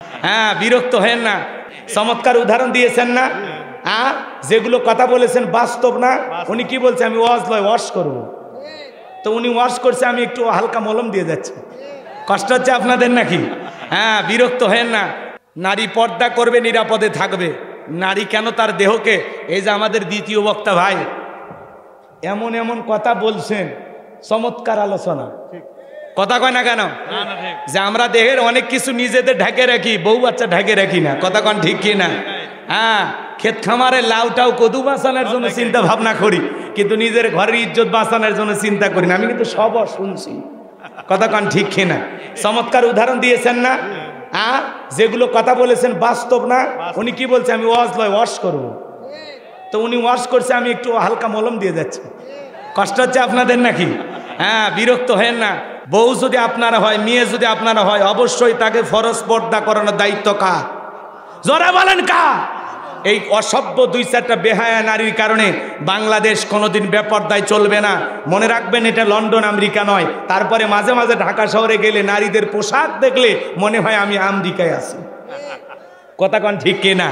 হ্যাঁ, বিরক্ত হেন না। চমৎকার উদাহরণ দিয়েছেন না? হ্যাঁ, যেগুলো কথা বলেছেন বাস্তব না। উনি কি বলছে, আমি ওয়াশ করবো, তো উনি ওয়াশ করছে, আমি একটু হালকা মলম দিয়ে যাচ্ছি। কষ্ট হচ্ছে আপনাদের নাকি? হ্যাঁ, বিরক্ত হেন না। নারী পর্দা করবে, নিরাপদে থাকবে। নারী কেন তার দেহকে, এই যে আমাদের দ্বিতীয় বক্তা ভাই এমন এমন কথা বলছেন, চমৎকার আলোচনা। কথা কয় না কেন? যে আমরা দেহের অনেক কিছু নিজেদের ঢেকে রাখি, বউ বাচ্চা ঢেকে রাখি না। কথা কন ঠিক কি না? হ্যাঁ, ক্ষেত খামারে লাউটাও কদু বাঁচানোর জন্য চিন্তা ভাবনা করি, কিন্তু নিজের ঘরের ইজ্জত বাঁচানোর জন্য চিন্তা করি না। আমি কিন্তু সব শুনছি। কথা কন ঠিক কি না? চমৎকার উদাহরণ দিয়েছেন না? হ্যাঁ, যেগুলো কথা বলেছেন বাস্তব না। উনি কি বলছে, আমি ওয়াশ করবো, তো উনি ওয়াশ করছে, আমি একটু হালকা মলম দিয়ে যাচ্ছি। কষ্ট হচ্ছে আপনাদের নাকি? হ্যাঁ, বিরক্ত হেন না। বউ যদি আপনারা হয়, মেয়ে যদি আপনারা হয়, অবশ্যই তাকে ফরজ পর্দা করানোর দায়িত্ব কার? জোরে বলেন কার? এই অসভ্য দুই চারটা বেহায়া নারীর কারণে বাংলাদেশ কোনোদিন বেপর্দায় চলবে না। মনে রাখবেন, এটা লন্ডন আমেরিকা নয়। তারপরে মাঝে মাঝে ঢাকা শহরে গেলে নারীদের পোশাক দেখলে মনে হয় আমি আমেরিকায় আছি। কথা কন ঠিক কিনা?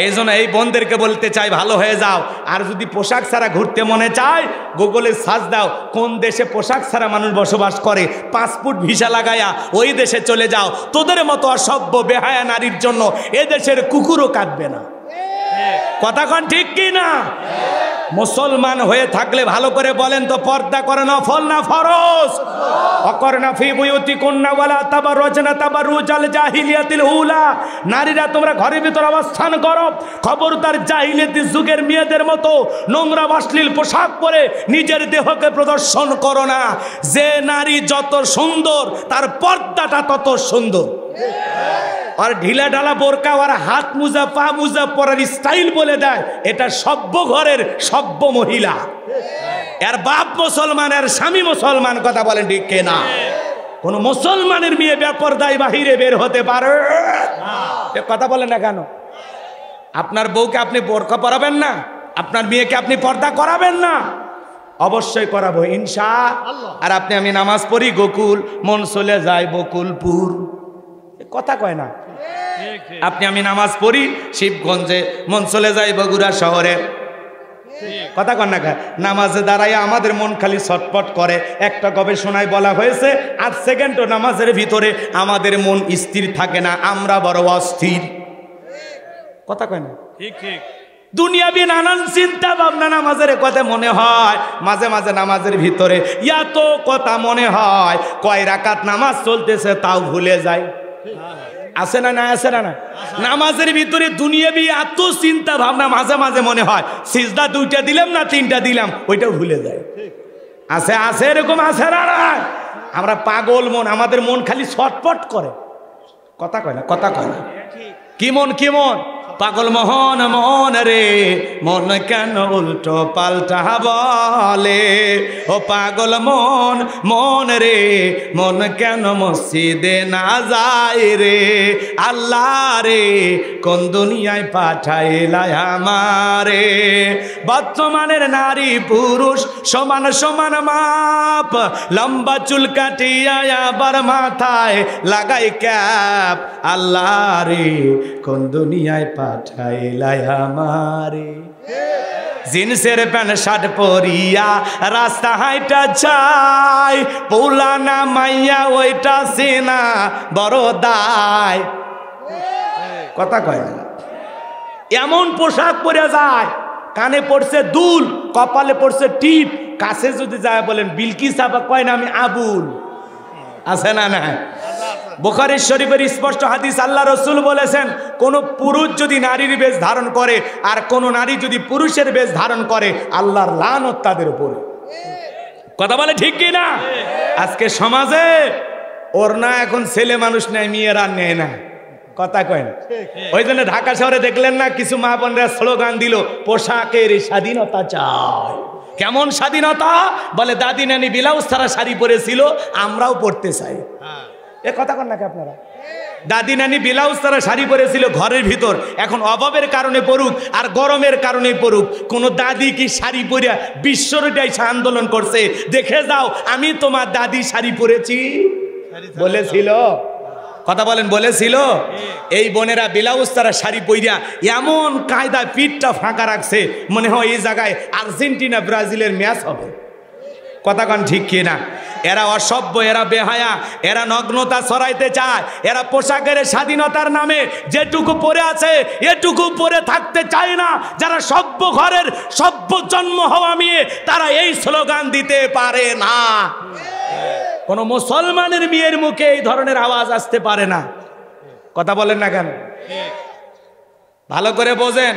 এই জন্য এই বোনদেরকে বলতে চাই, ভালো হয়ে যাও। আর যদি পোশাক ছাড়া ঘুরতে মনে চায়, গুগলে সার্চ দাও কোন দেশে পোশাক ছাড়া মানুষ বসবাস করে, পাসপোর্ট ভিসা লাগায়া ওই দেশে চলে যাও। তোদের মতো অসভ্য বেহায়া নারীর জন্য এ দেশের কুকুরও কাঁদবে না। কথা কন ঠিক কিনা? মুসলমান হয়ে থাকলে ভালো করে বলেন তো, পর্দা করে নফল না ফরজ? অকরনা ফি বুয়ুতিকুন্না ওয়ালা তাবাররুজনা তাবাররুজাল জাহিলিয়াতিল উলা। নারীরা তোমরা ঘরের ভিতর অবস্থান করো, খবরদার জাহিলিয়াতি যুগের মেয়েদের মতো নোংরা অশ্লীল পোশাক পরে নিজের দেহকে প্রদর্শন করো না। যে নারী যত সুন্দর তার পর্দাটা তত সুন্দর। আর ঢিলা ঢালা বোরকা আর হাত মুজা পা মুজা পরার স্টাইল বলে দেয় এটা সভ্য ঘরের সভ্য মহিলা। এর বাপ মুসলমান, এর স্বামী মুসলমান। কথা বলেন ঠিক কিনা? কোন মুসলমানের মেয়ে বেপরদায় বাহিরে বের হতে পারে? কথা বলেন না কেন? আপনার বউকে আপনি বোরকা পরাবেন না? আপনার মেয়েকে আপনি পর্দা করাবেন না? অবশ্যই করাবো ইনশাআল্লাহ। আর আপনি আমি নামাজ পড়ি গোকুল, মন চলে যায় বকুলপুর। কথা কয় না? আপনি আমি নামাজ পড়ি শিবগঞ্জে, মন চলে যায় বগুড়া শহরে। কথা কন না? নামাজে দাঁড়ায় আমাদের মন খালি ছটপট করে। একটা গবেষণায় বলা হয়েছে 8 সেকেন্ডও নামাজের ভিতরে আমাদের মন স্থির থাকে না, আমরা বড় অস্থির। কথা কয় না? ঠিক ঠিক। দুনিয়াবি নানান চিন্তা ভাবনা নামাজের কথা মনে হয়, মাঝে মাঝে নামাজের ভিতরে এত কথা মনে হয়, কয় রাকাত নামাজ চলতেছে তাও ভুলে যায়। আছে না? না আছে না? নামাজের ভিতরে দুনিয়াবি এত চিন্তা ভাবনা মাঝে মাঝে মনে হয় সিজদা 2টা দিলাম না 3টা দিলাম, ওইটাও ভুলে যায়। আছে আছে, এরকম আছে না? আমরা পাগল মন, আমাদের মন খালি ছটপট করে। কথা কয় না? কথা কয় না? কি মন, কি মন? পাগল মোহন মন রে, মন কেন উল্টো পাল্টা বলে? ও পাগল মন মন রে, মন কেন মসজিদে না যায় রে? আল্লাহ রে, কোন দুনিয়ায় পাঠাইলা আমারে? বর্তমানের নারী পুরুষ সমান সমান মাপ, লম্বা চুল কাটিয়া আবার মাথায় লাগাই ক্যাপ। আল্লাহ রে, কোন দুনিয়ায় পাঠাইলাই আমারে? জিন্সের প্যান্ট শার্ট পরিয়া রাস্তা হাইটা যায়, পৌলানা মাইয়া ওইটা সিনা বড় দায়। কথা কয় না? এমন পোশাক পরে যায়, কানে পড়ছে দুল, কপালে পড়ছে টিপ, কাছে যদি যায় বলেন বিলকিস আবা, কয় না আমি আবুল। আছে না? না। বুখারী শরীফের স্পষ্ট হাদিস, আল্লাহ রাসূল বলেছেন, কোন পুরুষ যদি নারীর বেশ ধারণ করে আর কোন নারী যদি পুরুষের বেশ ধারণ করে, আল্লাহর লানত তাদের উপরে। কথা বলে ঠিক কি না? আজকে সমাজে ওড়না এখন ছেলে মানুষ নেয়, মেয়েরা নেয় না। কথা কয় না? ওই জন্য ঢাকা শহরে দেখলেন না, কিছু মা বোনরা স্লোগান দিল, পোশাকের স্বাধীনতা চাই। কেমন স্বাধীনতা? বলে দাদি নানি ব্লাউজ ছাড়া শাড়ি পরেছিল, আমরাও পরতে চাই। এ কথা কন নাকি আপনারা? দাদি নানি ব্লাউজ ছাড়া শাড়ি পরেছিল ঘরের ভিতর, এখন অভাবের কারণে পড়ুক আর গরমের কারণে পড়ুক, কোন দাদি কি শাড়ি পরিয়া বিশ্বটাই আন্দোলন করছে? দেখে যাও, আমি তোমার দাদি শাড়ি পরেছি বলেছিল? কথা বলেন, বলেছিল? এই বোনেরা ব্লাউজ তারা শাড়ি পইরা এমন কায়দা পিঠটা ফাঁকা রাখছে, মনে হয় এই জায়গায় আর্জেন্টিনা ব্রাজিলের ম্যাচ হবে। কথা কন ঠিক কিনা? এরা অসভ্য, এরা বেহায়া, এরা নগ্নতা ছড়াইতে চায়, এরা পোশাকের স্বাধীনতার নামে যেটুকু পরে আছে এটুকু পরে থাকতে চায় না। যারা সভ্য ঘরের সভ্য জন্ম হওয়া মেয়ে, তারা এই স্লোগান দিতে পারে না। কোন মুসলমানের মেয়ের মুখে এই ধরনের আওয়াজ আসতে পারে না। কথা বলেন না কেন? ভালো করে বোঝেন।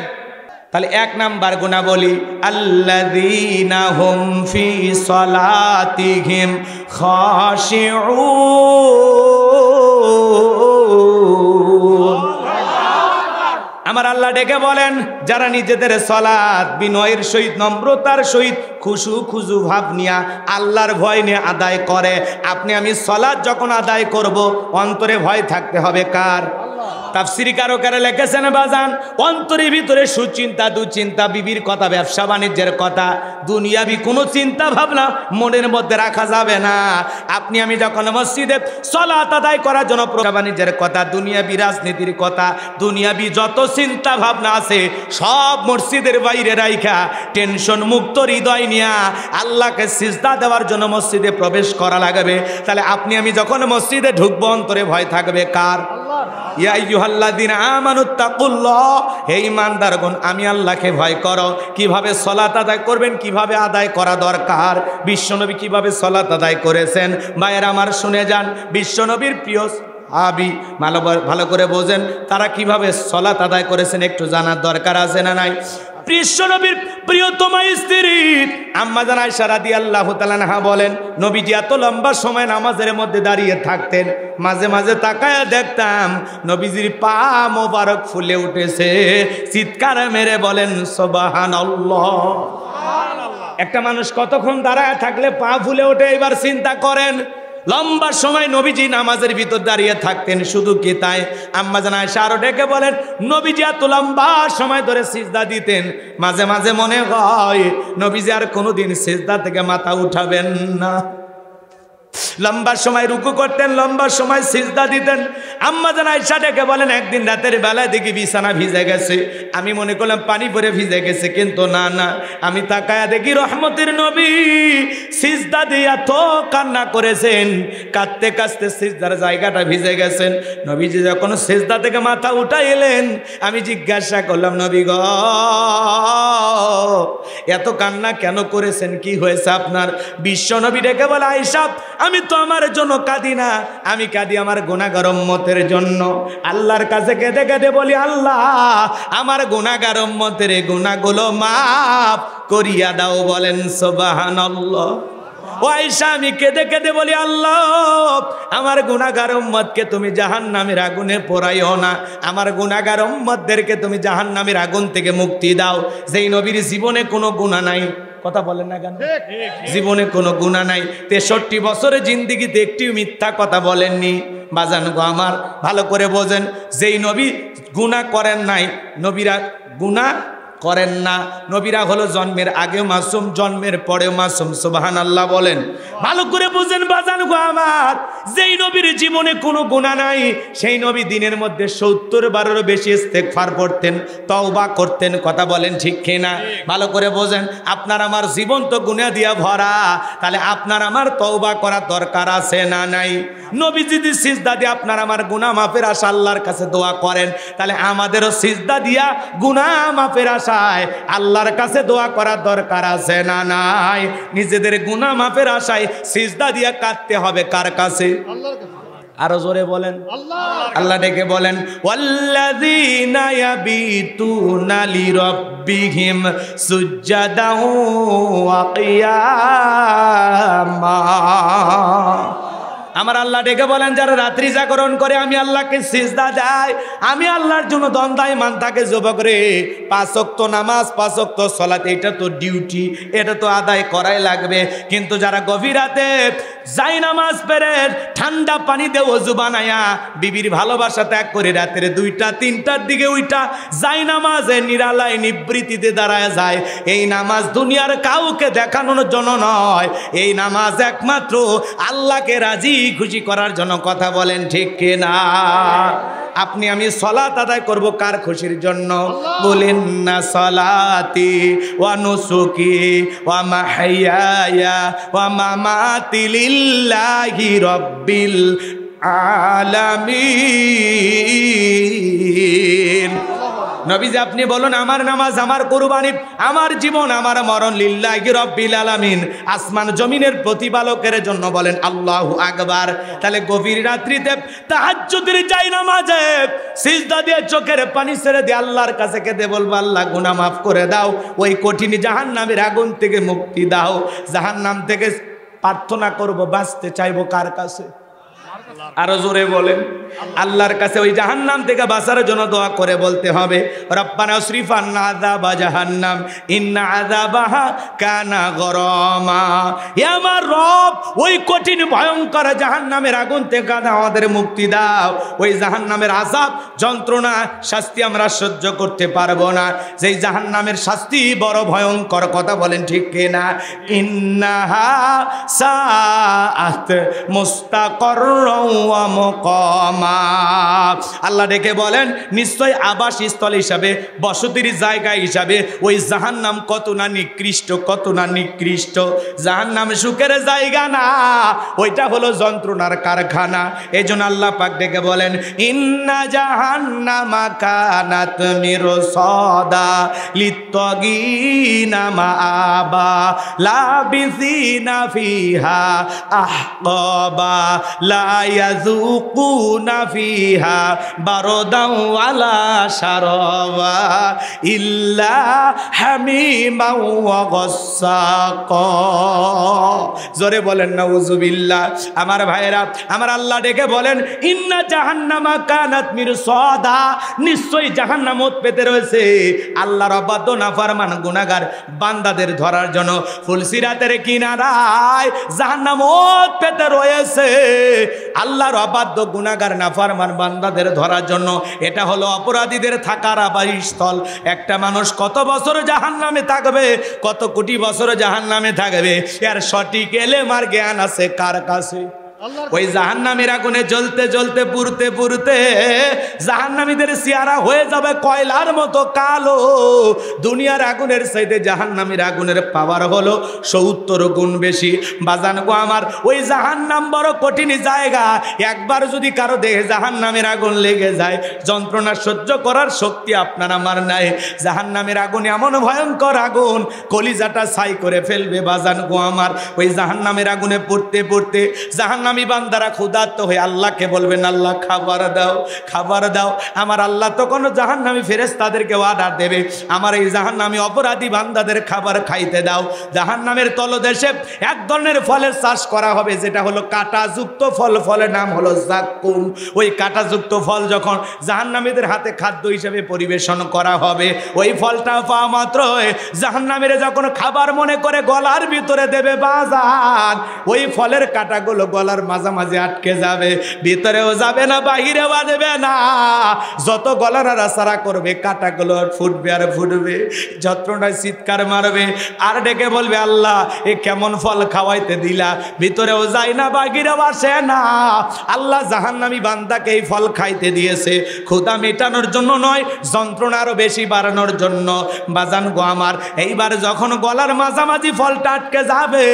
তাহলে 1 নাম্বার গুণাবলী, আল্লাযীনা হুম ফি সলাতিহিম খাশিউন। আমার আল্লাহ ডেকে বলেন, যারা নিজেদের সালাত বিনয়ের সহিত, নম্রতার সহিত, খুশু ভাব নিয়ে, আল্লাহর ভয় নিয়ে আদায় করে। আপনি আমি সালাত যখন আদায় করব, অন্তরে ভয় থাকতে হবে কার? তাফসীরি কারকেরা লিখেছেন বাজান, অন্তরের ভিতরে সুচিন্তা, দুশ্চিন্তা, বিবির কথা, ব্যবসা বাণিজ্যের কথা, দুনিয়াবি কোনো চিন্তা ভাবনা মনের মধ্যে রাখা যাবে না। আপনি আমি যখন মসজিদে সালাত আদায় করার জন্য, ব্যবসা বাণিজ্যের কথা, দুনিয়াবি রাজনীতির কথা, দুনিয়াবি যত চিন্তা ভাবনা আছে সব মসজিদের বাইরে রাইখা টেনশন মুক্ত হৃদয় নিয়া আল্লাহকে সিজদা দেওয়ার জন্য মসজিদে প্রবেশ করা লাগবে। তাহলে আপনি আমি যখন মসজিদে ঢুকবো, অন্তরে ভয় থাকবে কার? ইয়া আইয়ুহাল্লাযীনা আমানুত্তাকুল্লাহ, হে ঈমানদারগণ আমি আল্লাহকে ভয় করো। কিভাবে সালাত আদায় করবেন, কিভাবে আদায় করা দরকার, বিশ্বনবী কিভাবে সালাত আদায় করেছেন, ভাইয়েরা আমার শুনে যান। বিশ্বনবীর প্রিয় সাহাবী, ভালো করে বোঝেন, তারা কিভাবে সালাত আদায় করেছেন একটু জানার দরকার আছে না নাই? বিশ্বনবীর প্রিয়তমা স্ত্রী আম্মা জান আয়েশা রাদিয়াল্লাহু তাআলা আনহা বলেন, নবীজি এত লম্বা সময় নামাজের মধ্যে দাঁড়িয়ে থাকতেন, মাঝে মাঝে তাকায়া দেখতাম নবীজির পা মোবারক ফুলে উঠেছে। চিৎকার মেরে বলেন সুবহানাল্লাহ। একটা মানুষ কতক্ষণ দাঁড়ায় থাকলে পা ফুলে ওঠে, এবার চিন্তা করেন। লম্বা সময় নবীজি নামাজের ভিতর দাঁড়িয়ে থাকতেন। শুধু কি তাই, আম্মা জান আয়েশা আরো ডেকে বলেন, নবীজি এত লম্বা সময় ধরে সিজদা দিতেন, মাঝে মাঝে মনে হয় নবীজি আর কোনোদিন সিজদা থেকে মাথা উঠাবেন না। লম্বা সময় রুকু করতেন, লম্বা সময় সিজদা দিতেন। আম্মা জান আয়েশা ডেকে বলেন, একদিন রাতের বেলায় দেখি বিছানা ভিজে গেছে। আমি মনে করলাম পানি পরে ভিজে গেছে, কিন্তু না, আমি তাকায়া দেখি রহমতের নবী সিজদা দিয়ে এত কান্না করেছেন, কাঁদতে কাঁদতে সিজদার জায়গাটা ভিজে গেছেন। নবীজি যখন সিজদা থেকে মাথা উঠাইলেন, আমি জিজ্ঞাসা করলাম, নবী গো এত কান্না কেন করেছেন, কি হয়েছে আপনার? বিশ্ব নবী ডেকে বলে, আয়েশা আমি তো আমার জন্য কাঁদি না, আমি কাঁদি আমার গুনাহগার উম্মতের জন্য। আল্লাহর কাছে কেঁদে কেঁদে বলি, আল্লাহ আমার গুনাহগার উম্মতের গুনাহগুলো মাফ করিয়া দাও। বলেন সুবহানাল্লাহ। ও আয়েশা আমি কেঁদে কেঁদে বলি, আল্লাহ আমার গুনাহগার উম্মতকে তুমি জাহান্নামের আগুনে পোড়াইও না, আমার গুনাহগার উম্মতদেরকে তুমি জাহান্নামের আগুন থেকে মুক্তি দাও। যেই নবীর জীবনে কোনো গুনাহ নাই, কথা বলেন না কেন? জীবনে কোনো গুনাহ নাই, 63 বছরের জিন্দেগিতে একটিও মিথ্যা কথা বলেননি। বাজান গো আমার, ভালো করে বোঝেন, যেই নবী গুনাহ করেন নাই, নবীরা গুনাহ করেন না। নবীরা হলো জন্মের আগে মাসুম, জন্মের পরেও মাসুম। সুবহানাল্লাহ বলেন। ভালো করে বুঝেন বাজান গো আমার, যেই নবীর জীবনে কোনো গুনাহ নাই, সেই নবী দিনের মধ্যে 70 বারেরও বেশি ইস্তেগফার পড়তেন, তওবা করতেন। কথা বলেন ঠিক কিনা? ভালো করে বোঝেন। আপনার আমার জীবন তো গুনাহ দিয়া ভরা, তাহলে আপনার আমার তওবা করা দরকার আছে না নাই? নবী যদি সিজদা দিয়ে আপনার আমার গুনাহ মাফের আশা আল্লাহর কাছে দোয়া করেন, তাহলে আমাদেরও সিজদা দিয়া গুনাহ মাফের আশায় আল্লাহর কাছে দোয়া করার দরকার আছে না নাই? নিজেদের গুনাহ মাফের আশায় সিজদা দিয়া কাঁদতে হবে কার কাছে? আল্লাহর কাছে। আরো জোরে বলেন আল্লাহ ডেকে বলেন, ওয়াল্লাযীনা ইয়াবিতুনা লিরাব্বিহিম সুজদান ওয়া কিয়ামা। আমার আল্লাহ ডেকে বলেন, যারা রাত্রি জাগরণ করে আমি আল্লাহকে সিজদা দেয়, আমি আল্লাহর জন্য দণ্ডায়মান থাকে যুবক রে। 5 ওয়াক্ত নামাজ, 5 ওয়াক্ত সালাত, এটা তো ডিউটি, এটা তো আদায় করাই লাগবে। কিন্তু যারা গভীর রাতে যাই নামাজ পড়ে ঠান্ডা পানি দিয়ে ওযু বানায়া বিবির ভালোবাসা ত্যাগ করে রাতের 2টা 3টার দিকে উঠা যাই নামাজে নিরালায় নিবৃত্তিতে দাঁড়ায় যায়। এই নামাজ দুনিয়ার কাউকে দেখানোর জন্য নয়, এই নামাজ একমাত্র আল্লাহকে রাজি খুশি করার জন্য। কথা বলেন ঠিক কিনা? আপনি আমি সালাত আদায় করব কার খুশির জন্য? বলেন না, সালাতি ওয়া নুসুকি ওয়া মাহইয়ায়া ওয়া মামাতি লিল্লাহি রাব্বিল আলামিন। নবীজি আপনি বলুন, আমার নামাজ, আমার কুরবানি, আমার জীবন, আমার মরণ লিল্লাহি রাব্বিল আলামিন, আসমান জমিনের প্রতিপালকের জন্য। বলেন আল্লাহু আকবার। তাহলে গভীর রাত্রিতে তাহাজ্জুদের যাই নামাজে সিজদা দিয়ে চোখের পানি ছেড়ে দিয়ে আল্লাহর কাছে কেঁদে বলবো, আল্লাহ গুনাহ মাফ করে দাও, ওই কঠিন জাহান্নামের আগুন থেকে মুক্তি দাও। জাহান্নাম থেকে প্রার্থনা করব, বাঁচতে চাইবো কার কাছে? আরো জোরে বলেন। আল্লাহর কাছে ওই জাহান্নাম থেকে বাঁচার জন্য দোয়া করে বলতে হবে, রব্বানা আসরিফ আন্না আযাবা জাহান্নাম ইন্না আযাবাহা কানা গরামা। হে আমার রব, ওই কঠিন ভয়ঙ্কর জাহান্নামের আগুন থেকে আমাদের মুক্তি দাও। ওই জাহান্নামের আযাব, যন্ত্রণা, শাস্তি আমরা সহ্য করতে পারবো না। যেই জাহান্নামের শাস্তি বড় ভয়ঙ্কর। কথা বলেন ঠিক কিনা? ইন্নাহা সাআত মুস্তাকাররাও ওয়া মুকামা। আল্লাহ ডেকে বলেন, নিশ্চয় আবাসস্থল হিসাবে, বসতির জায়গা হিসাবে ওই জাহান্নাম কত না নিকৃষ্ট, কত না নিকৃষ্ট। জাহান্নাম সুখের জায়গা না, ওইটা হলো যন্ত্রণার কারখানা। এই জন্য আল্লাহ পাক ডেকে বলেন, ইন্না জাহান্নামা কানাত মিরসাদা লিত্তাগিনা মাআবা লাবিসিনা ফিহা আহকাবা লা ইয়াযুকুনা ফিহা বারদাও ওয়ালা শারাবা ইল্লা হামিমাও ওয়া গাসসাকা। জোরে বলেন নাউযুবিল্লাহ। আমার ভাইরা, আমার আল্লাহ ডেকে বলেন, ইন্না জাহান্নামা কানাত মিরসাদা, নিশ্চয়ই জাহান্নাম ওত পেতে রয়েছে আল্লাহর অবাধ্য নাফরমান গুনাহগার বান্দাদের ধরার জন্য। ফুলসিরাতের কিনারায় জাহান্নাম ওত পেতে রয়েছে আল্লাহর অবাধ্য গুনাহগার নাফরমান বান্দাদের ধরার জন্য। এটা হলো অপরাধীদের থাকার আবাসস্থল। একটা মানুষ কত বছর জাহান্নামে থাকবে, কত কোটি বছর জাহান্নামে থাকবে, এর সঠিক এলেম আর জ্ঞান আছে কার কাছে? ওই জাহান্নামের আগুনে জ্বলতে জ্বলতে পুড়তে পুড়তে জাহান্নামীদের চেহারা হয়ে যাবে কয়লার মতো কালো। দুনিয়ার আগুনের চাইতে জাহান্নামের আগুনের পাওয়ার হলো 70 গুণ বেশি। বাজান গো আমার, ওই জাহান্নাম বড় কঠিন জায়গা। একবার যদি কারো দেহে জাহান্নামের আগুন লেগে যায়, যন্ত্রণা সহ্য করার শক্তি আপনার আমার নাই। জাহান্নামের আগুন এমন ভয়ঙ্কর আগুন, কলিজাটা ছাই করে ফেলবে। বাজান গো আমার, ওই জাহান্নামের আগুনে পুড়তে পুড়তে জাহান্নাম আমি বান্দারা ক্ষুধার্ত হয়ে আল্লাহকে বলবেন, আল্লাহ খাবার দাও, খাবার দাও। আমার আল্লাহ তখন জাহান্নামী ফেরেশতাদেরকে অর্ডার দেবে, আমার এই জাহান্নামী অপরাধী বান্দাদের খাবার খাইতে দাও। জাহান্নামের তলদেশে এক ধরনের ফলের চাষ করা হবে, যেটা হলো কাঁটাযুক্ত ফল। ফলের নাম হলো জাক্কুম। ওই কাঁটাযুক্ত ফল যখন জাহান্নামীদের হাতে খাদ্য হিসেবে পরিবেশন করা হবে, ওই ফলটা পাওয়া মাত্র জাহান্নামীরা যখন খাবার মনে করে গলার ভিতরে দেবে, বাজার ওই ফলের কাঁটাগুলো গলার মাঝামাঝি আটকে যাবে, ভিতরেও যাবে না, বাহিরেও আসবে না। যত গলা নাড়াচাড়া করবে, কাঁটাগুলো ফুটবে আর ফুটবে, যন্ত্রণায় চিৎকার মারবে আর ডেকে বলবে, আল্লাহ এ কেমন ফল খাওয়াইতে দিলা, ভিতরেও যায় না, বাহিরেও আসে না। আল্লাহ জাহান্নামী বান্দাকে এই ফল খাইতে দিয়েছে ক্ষুধা মেটানোর জন্য নয়, যন্ত্রণা আরো বেশি বাড়ানোর জন্য। বাজান গো আমার, এইবার যখন গলার মাঝামাঝি ফলটা আটকে যাবে,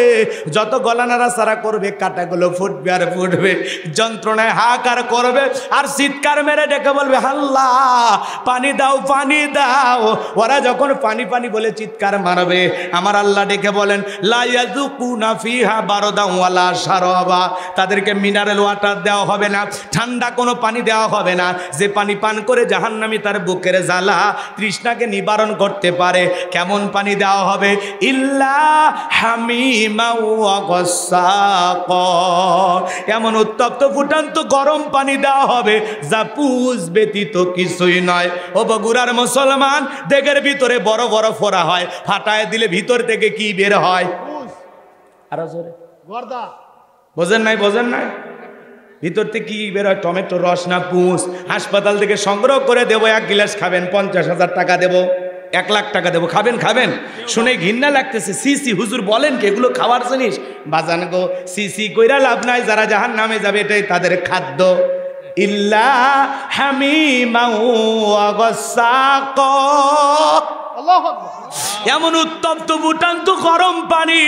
যত গলা নাড়াচাড়া করবে, কাঁটাগুলো ফুটবে আর ফুটবে, যন্ত্রণায় হাহাকার করবে আর চিৎকার মেরে ডেকে বলবে, আল্লাহ পানি দাও, পানি দাও। ওরা যখন পানি পানি বলে চিৎকার মারবে, আমার আল্লাহ ডেকে বলেন, লা ইয়াযুকুনা ফিহা বারদাও ওয়ালা শারাবা, তাদেরকে মিনারেল ওয়াটার দেওয়া হবে না, ঠান্ডা কোনো পানি দেওয়া হবে না। যে পানি পান করে জাহান্নামী তার বুকের জ্বালা তৃষ্ণাকে নিবারণ করতে পারে, কেমন পানি দেওয়া হবে? ইল্লা হামিমা ওয়া গাসসাকা, এমন উত্তপ্ত ফুটান্ত গরম পানি দেওয়া হবে যা পুষ ব্যতীত কিছুই নয়। ও বগুড়ার মুসলমান, দেগের ভিতরে বড় বড় ফোড়া হয়, ফাটায় দিলে ভিতর থেকে কি বের হয়? আরো জোরে বোঝেন নাই? বোঝেন নাই? ভিতর থেকে কি বেরোয়? টমেটো রস না পুষ? হাসপাতাল থেকে সংগ্রহ করে দেবো, 1 গ্লাস খাবেন, 50,000 টাকা দেবো, 1 লাখ টাকা দেবো, খাবেন? খাবেন? শুনে ঘৃণা লাগতেছে। সিসি হুজুর বলেন কি এগুলো খাওয়ার জিনিস? বাজান গো, সিসি কইরা লাভ নাই, যারা জাহান্নামে যাবে এটাই তাদের খাদ্য। ইল্লা হামিমা ওয়া গাসসাকা, এমন উত্তপ্ত ফুটান্ত গরম পানি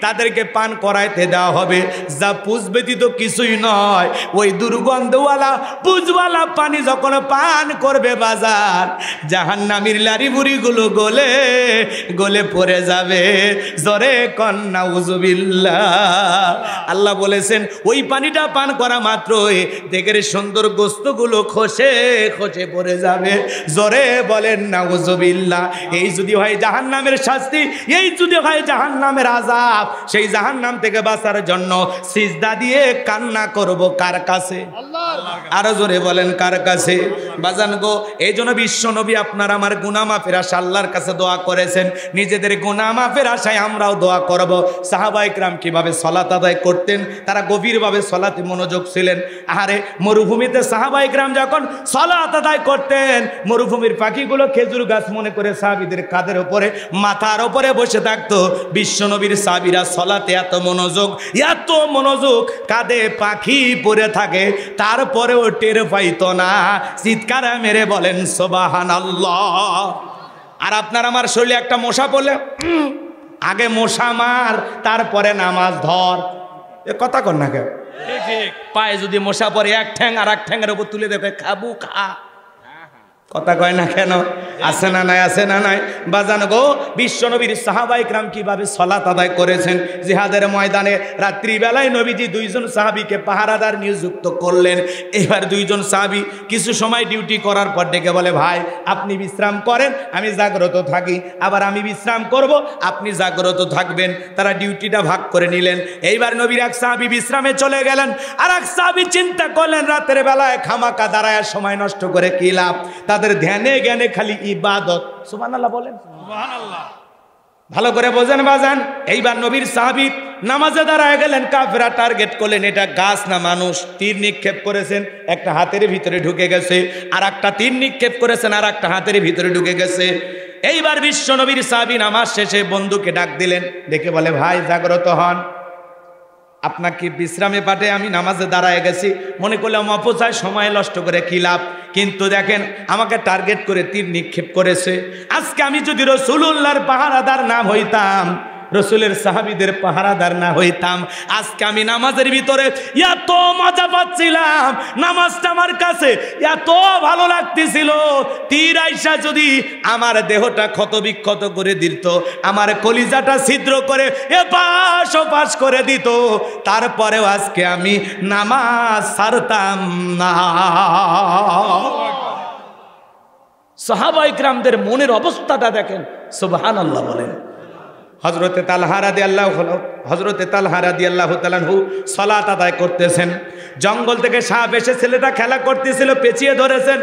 তাদেরকে পান করাইতে দেওয়া হবে, যা পুষ ব্যতীত কিছুই নয়। ওই দুর্গন্ধওয়ালা পুষওয়ালা পানি যখন পান করবে বাজার, জাহান্নামীর লারি বুড়িগুলো গলে গলে পড়ে যাবে। জোরে কন্না উজুবিল্লাহ। আল্লাহ বলেছেন ওই পানিটা পান করা মাত্রই দেখের সুন্দর গোস্তগুলো খসে খসে পড়ে যাবে। জোরে বলেন না উজুবিল্লাহ। এই যদি হয় জাহান্নামের শাস্তি, এই যদি হয় জাহান্নামের আযাব, সেই জাহান্নাম থেকে বাঁচার জন্য সিজদা দিয়ে কান্না করব কার কাছে? আরো জোরে বলেন কার কাছে? বাজান গো, এই জন্য বিশ্ব নবী আপনার আমার গুনাহ মাফের আশায় আল্লাহর কাছে দোয়া করেছেন। নিজেদের গুনাহ মাফের আশায় আমরাও দোয়া করব। সাহাবায়ে কেরাম কিভাবে সালাত আদায় করতেন? তারা গভীরভাবে সালাতে মনোযোগ ছিলেন। আরে মরুভূমিতে সাহাবায়ে কেরাম যখন সালাত আদায় করতেন, মরুভূমির পাখিগুলো খেজুর গাছ মনে করে সাহাবীদের কাঁধের উপরে, মাথার উপরে বসে থাকতো। বিশ্বনবীর সাহাবীরা সালাতে এত মনোযোগ, কাঁধে পাখি পড়ে থাকে, তারপরেও টের পাইতো না। চিৎকার মেরে বলেন সুবহানাল্লাহ। আর আপনার আমার শরীরে একটা মশা পড়লে আগে মশা মার, তারপরে নামাজ ধর। এ কথা কর না কেন? পায়ে যদি মশা পড়ে, এক ঠ্যাং আর এক ঠ্যাংয়ের উপর তুলে দেখে খাবু খা। কথা কয় না কেন? আছে না নাই? আছে না নাই? বাজান গো, বিশ্বনবীর সাহাবায়ে কেরাম কিভাবে সালাত আদায় করেছেন। জিহাদের ময়দানে রাত্রিবেলায় নবীজি 2 জন সাহাবীকে পাহারাদার নিযুক্ত করলেন। এবার 2 জন সাহাবী কিছু সময় ডিউটি করার পর ডেকে বলে, ভাই আপনি বিশ্রাম করেন, আমি জাগ্রত থাকি। আবার আমি বিশ্রাম করব, আপনি জাগ্রত থাকবেন। তারা ডিউটিটা ভাগ করে নিলেন। এইবার নবীর এক সাহাবী বিশ্রামে চলে গেলেন, আর এক সাহাবী চিন্তা করলেন রাতের বেলায় খামাকা দাঁড়ায় সময় নষ্ট করে কি লাভ। তাদের ধ্যানে জ্ঞানে খালি ইবাদত। সুবহানাল্লাহ বলেন। সুবহানাল্লাহ। ভালো করে বোঝেন বাজান। এইবার নবীর সাহাবী নামাজে দাঁড়ায় গেলেন, কাফেররা টার্গেট করলেন এটা গাছ না মানুষ। তীর নিক্ষেপ করেছেন, একটা হাতের ভিতরে ঢুকে গেছে, আর একটা তীর নিক্ষেপ করেছেন, আর একটা হাতের ভিতরে ঢুকে গেছে। এইবার বিশ্ব নবীর সাহাবী নামাজ শেষে বন্ধুকে ডাক দিলেন, ডেকে বলে, ভাই জাগ্রত হন, আপনাকে বিশ্রামে পাঠে আমি নামাজে দাঁড়ায় গেছি, মনে করলাম অপচয়, সময় নষ্ট করে কি লাভ। কিন্তু দেখেন আমাকে টার্গেট করে তীর নিক্ষেপ করেছে। আজকে আমি যদি রাসূলুল্লাহর পাহারাদার না হইতাম, রসুলের সাহাবীদের পাহারাদার না হইতাম, আজকে আমি নামাজের ভিতরে এত মজা পাচ্ছিলাম, নামাজটা আমার কাছে এত ভালো লাগতেছিল, তীর আইসা যদি আমার দেহটা ক্ষত বিক্ষত করে দিত, আমার কলিজাটা ছিদ্র করে এপাশ ওপাশ করে দিত, তারপরেও আজকে আমি নামাজ ছাড়তাম না। সাহাবায়ে কেরামদের মনের অবস্থাটা দেখেন। সুবহানাল্লাহ বলেন। হযরতে তালহা রাদিয়াল্লাহু তাআলা আনহু সালাত আদায় করতেছেন। জঙ্গল থেকে সাপ এসে ছেলেটা খেলা করতেছিল, পেঁচিয়ে ধরেছেন।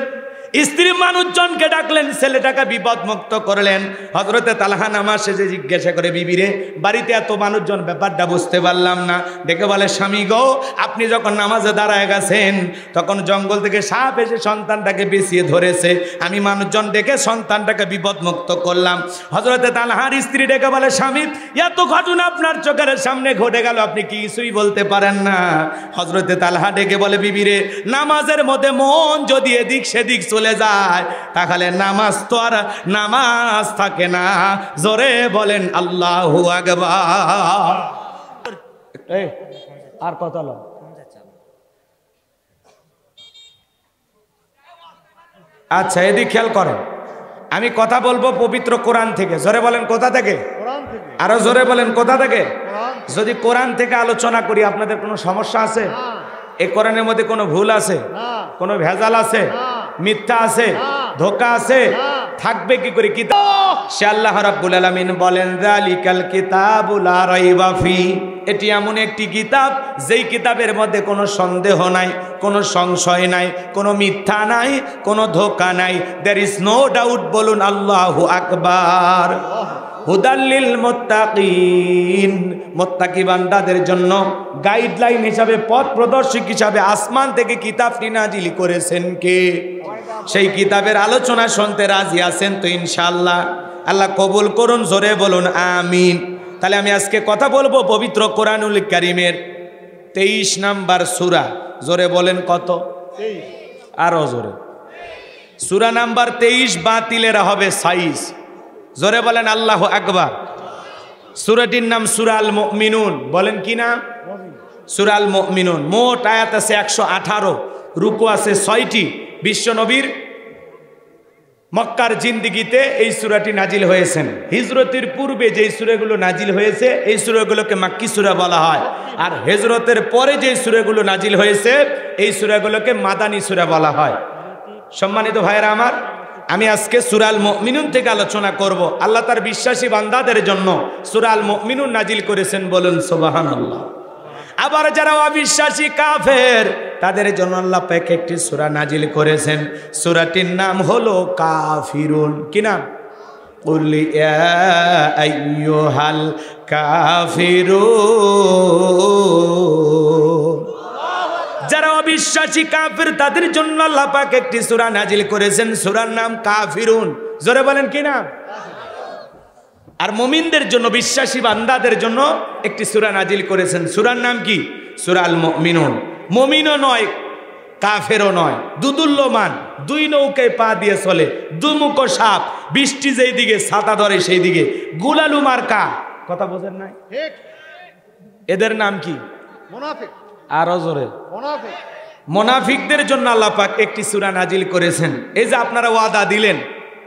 স্ত্রী মানুষজনকে ডাকলেন, ছেলেটাকে বিপদমুক্ত করলেন। হযরতে তালহা নামাজ শেষে জিজ্ঞাসা করে, বিবিরে বাড়িতে এত মানুষজন, ব্যাপারটা বুঝতে পারলাম না। দেখে বলে, স্বামী গো, আপনি যখন নামাজে দাঁড়ায় গেছেন তখন জঙ্গল থেকে সাপ এসে সন্তানটাকে পেঁচিয়ে ধরেছে, আমি মানুষজন ডেকে সন্তানটাকে বিপদমুক্ত করলাম। হযরতে তালহার স্ত্রী ডেকে বলে, স্বামী এত ঘটনা আপনার চোখের সামনে ঘটে গেল, আপনি কিছুই বলতে পারেন না। হযরতে তালহা ডেকে বলে, বিবিরে নামাজের মধ্যে মন যদি এদিক সেদিক চলে যায় তাহলে নামাজ তো আর নামাজ থাকে না। জোরে বলেন আল্লাহু আকবার। আর কত লো? আচ্ছা, এদিক খেয়াল করেন, আমি কথা বলবো পবিত্র কোরআন থেকে। জোরে বলেন কোথা থেকে? আরো জোরে বলেন কোথা থেকে? যদি কোরআন থেকে আলোচনা করি আপনাদের কোনো সমস্যা আছে? এই কোরআনের মধ্যে কোনো ভুল আছে? কোনো ভেজাল আছে? মিথ্যা আছে? ধোঁকা আছে? থাকবে কি করে? কিতাব সে আল্লাহ রাব্বুল আলামিন বলেন, যালিকাল কিতাবু লা রাইবা ফি, এটি এমন একটি কিতাব যেই কিতাবের মধ্যে কোনো সন্দেহ নাই, কোনো সংশয় নাই, কোনো মিথ্যা নাই, কোনো ধোঁকা নাই। There is no doubt. বলুন আল্লাহু আকবার। হুদাল্লিল মুত্তাকিন, মুত্তাকি বান্দাদের জন্য গাইডলাইন হিসাবে, পথ প্রদর্শক হিসাবে আসমান থেকে কিতাবটি নাজিল করেছেন কে? সেই কিতাবের আলোচনা শুনতে রাজি আছেন তো ইনশাআল্লাহ? আল্লাহ কবুল করুন, জোরে বলুন আমিন। তাহলে আমি আজকে কথা বলবো পবিত্র কোরআনুল কারীমের 23 নাম্বার সূরা। জোরে বলেন কত? আরো জোরে। সূরা নাম্বার 23, বাতিলের হবে 26। জোরে বলেন আল্লাহু আকবার। সূরাটির নাম সূরা আল মুমিনুন। বলেন কি নাম? সূরা আল মুমিনুন। মোট আয়াত আছে 118, রুকু আছে 6টি। বিশ্ব নবীর মক্কার জিন্দিগিতে এই সূরাটি নাজিল হয়েছেন। হিজরতের পূর্বে যেই সূরাগুলো নাজিল হয়েছে এই সূরাগুলোকে মাক্কি সূরা বলা হয়, আর হিজরতের পরে যেই সূরাগুলো নাজিল হয়েছে এই সূরাগুলোকে মাদানী সূরা বলা হয়। সম্মানিত ভাইরা আমার, আমি আজকে সূরা আল মুমিনুন থেকে আলোচনা করব। আল্লাহ তার বিশ্বাসী বান্দাদের জন্য সূরা আল মুমিনুন নাজিল করেছেন, বলুন সুবহানাল্লাহ। আবার যারা অবিশ্বাসী কাফের তাদের জন্য আল্লাহ পাক একটি সূরা নাজিল করেছেন, সূরাটির নাম হলো কাফিরুন। কি নাম? কুল ইয়া আইয়ুহাল কাফিরুন। যারা অবিশ্বাসী কাফের তাদের জন্য আল্লাহ পাক একটি সূরা নাজিল করেছেন, সূরার নাম কাফিরুন। জোরে বলেন কি নাম? আর মুমিনদের জন্য, বিশ্বাসী বান্দাদের জন্য একটি সূরা নাজিল করেছেন, সূরার নাম কি? সূরা আল মুমিনুন। মুমিনও নয়, কাফেরও নয়, দুদুল্যমান, দুই নৌকায় পা দিয়ে চলে, দুমুখ সাপ, বৃষ্টি যেই দিকে ছাতা ধরে সেই দিকে, গুলালু মার্কা। কথা বোঝেন নাই? এদের নাম কি? মুনাফিক। আরো জোরে। মুনাফিক। মুনাফিকদের জন্য আল্লাহ পাক একটি সূরা নাজিল করেছেন। এই যে আপনারা ওয়াদা দিলেন,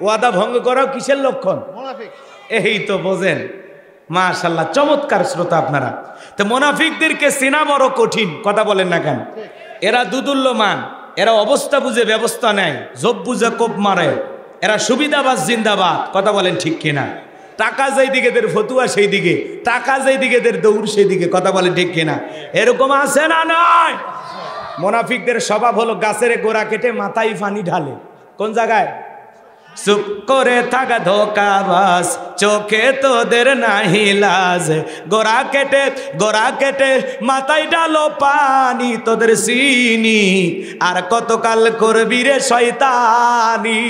ওয়াদা ভঙ্গ করাও কিসের লক্ষণ? মুনাফিক। এই তো বোঝেন। মাশাআল্লাহ, চমৎকার শ্রোতা আপনারা। তো মুনাফিকদেরকে চেনা বড় কঠিন, কথা বলেন না কেন? এরা দুদুল্যমান, এরা অবস্থা বুঝে ব্যবস্থা নেয়, জব বুঝে কোপ মারে, এরা সুবিধাবাজ জিন্দাবাদ। কথা বলেন ঠিক কিনা? টাকা যেই দিকে দের ফতুয়া সেই দিকে, টাকা যেই দিকে দের দৌড় সেই দিকে। কথা বলেন ঠিক কিনা? এরকম আছে না? নয়। মুনাফিকদের স্বভাব হলো গাছের গোড়া কেটে মাথায় পানি ঢালে। কোন জায়গায়? চুপ করে থাকা ধোকাবাজ, চোখে তোদের নাহি লাজ, গোড়া কেটে মাথায় ডালো পানি, তোদের চিনি আর কতকাল করবি রে শয়তানি।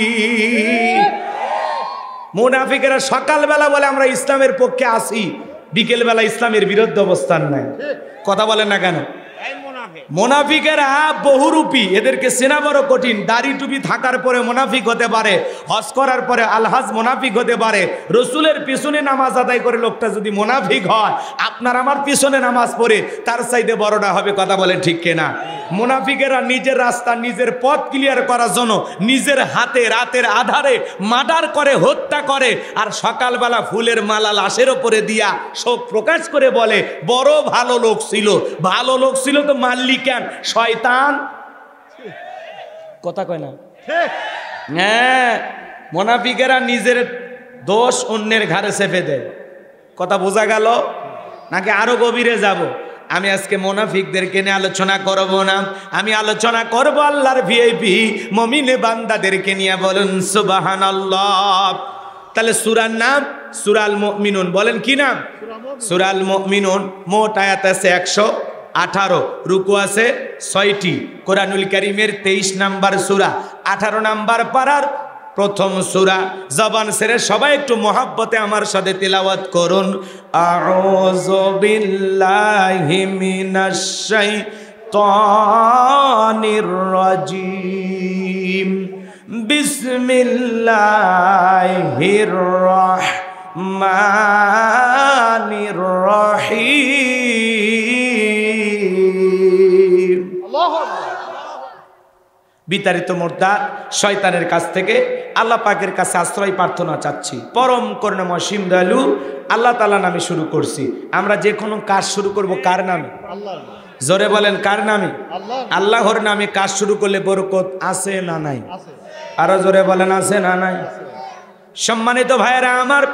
মুনাফিকেরা সকালবেলা বলে আমরা ইসলামের পক্ষে আসি, বিকেলবেলা ইসলামের বিরুদ্ধে অবস্থান নেয়। কথা বলেন না কেন? মুনাফিকেরা বহুরূপী, এদেরকে চেনা বড় কঠিন। দাড়ি টুপি থাকার পরে মুনাফিক হতে পারে, হজ করার পরে আলহাজ মুনাফিক হতে পারে। রসুলের পিছনে নামাজ আদায় করে লোকটা যদি মুনাফিক হয়, আপনার আমার পিছনে নামাজ পড়ে তার চাইতে বড়টা হবে। কথা বলেন ঠিক কিনা? মুনাফিকেরা নিজের রাস্তা, নিজের পথ ক্লিয়ার করার জন্য নিজের হাতে রাতের আধারে মার্ডার করে, হত্যা করে, আর সকালবেলা ফুলের মালা লাশের ওপরে দিয়া শোক প্রকাশ করে বলে বড় ভালো লোক ছিল। ভালো লোক ছিল তো মাল্লি কেন? শয়তান। কথা কয় না? হ্যাঁ, মুনাফিকেরা নিজের দোষ অন্যের ঘাড়ে চেপে দেয়। কথা বোঝা গেল নাকি আরো গভীরে যাব? আমি আজকে মুনাফিকদেরকে নিয়ে আলোচনা করব না, আমি আলোচনা করব আল্লাহর ভিআইপি মুমিনে বান্দাদেরকে নিয়ে। বলুন সুবহানাল্লাহ। তাহলে সূরার নাম সূরা আল মুমিনুন। বলেন কি নাম? সূরা আল মুমিনুন। মোট আয়াত আছে 118, রুকু আছে 6টি। কোরআনুল কারীমের 23 নাম্বার সূরা, 18 নাম্বার পারার প্রথম সূরা। জবান ছেড়ে সবাই একটু মহাব্বতে আমার সাথে তিলাওয়াত করুন। আউযু বিল্লাহি মিনাশ শাইতানির রাজিম। বিসমিল্লাহির রাহমানির রহিম। বিতাড়িত মোর্দার শয়তানের কাছ থেকে আল্লাহ পাকের কাছে আশ্রয় প্রার্থনা চাচ্ছি। পরম করুণাময় অসীম দয়ালু আল্লাহ তাআলা নামে শুরু করছি। আমরা যে কোনো কাজ শুরু করব কার নামে? আল্লাহর। জোরে বলেন কার নামে? আল্লাহর নামে কাজ শুরু করলে বরকত আছে না নাই? আরো জোরে বলেন আছে না নাই? সম্মানিত ভাইয়েরা আমার,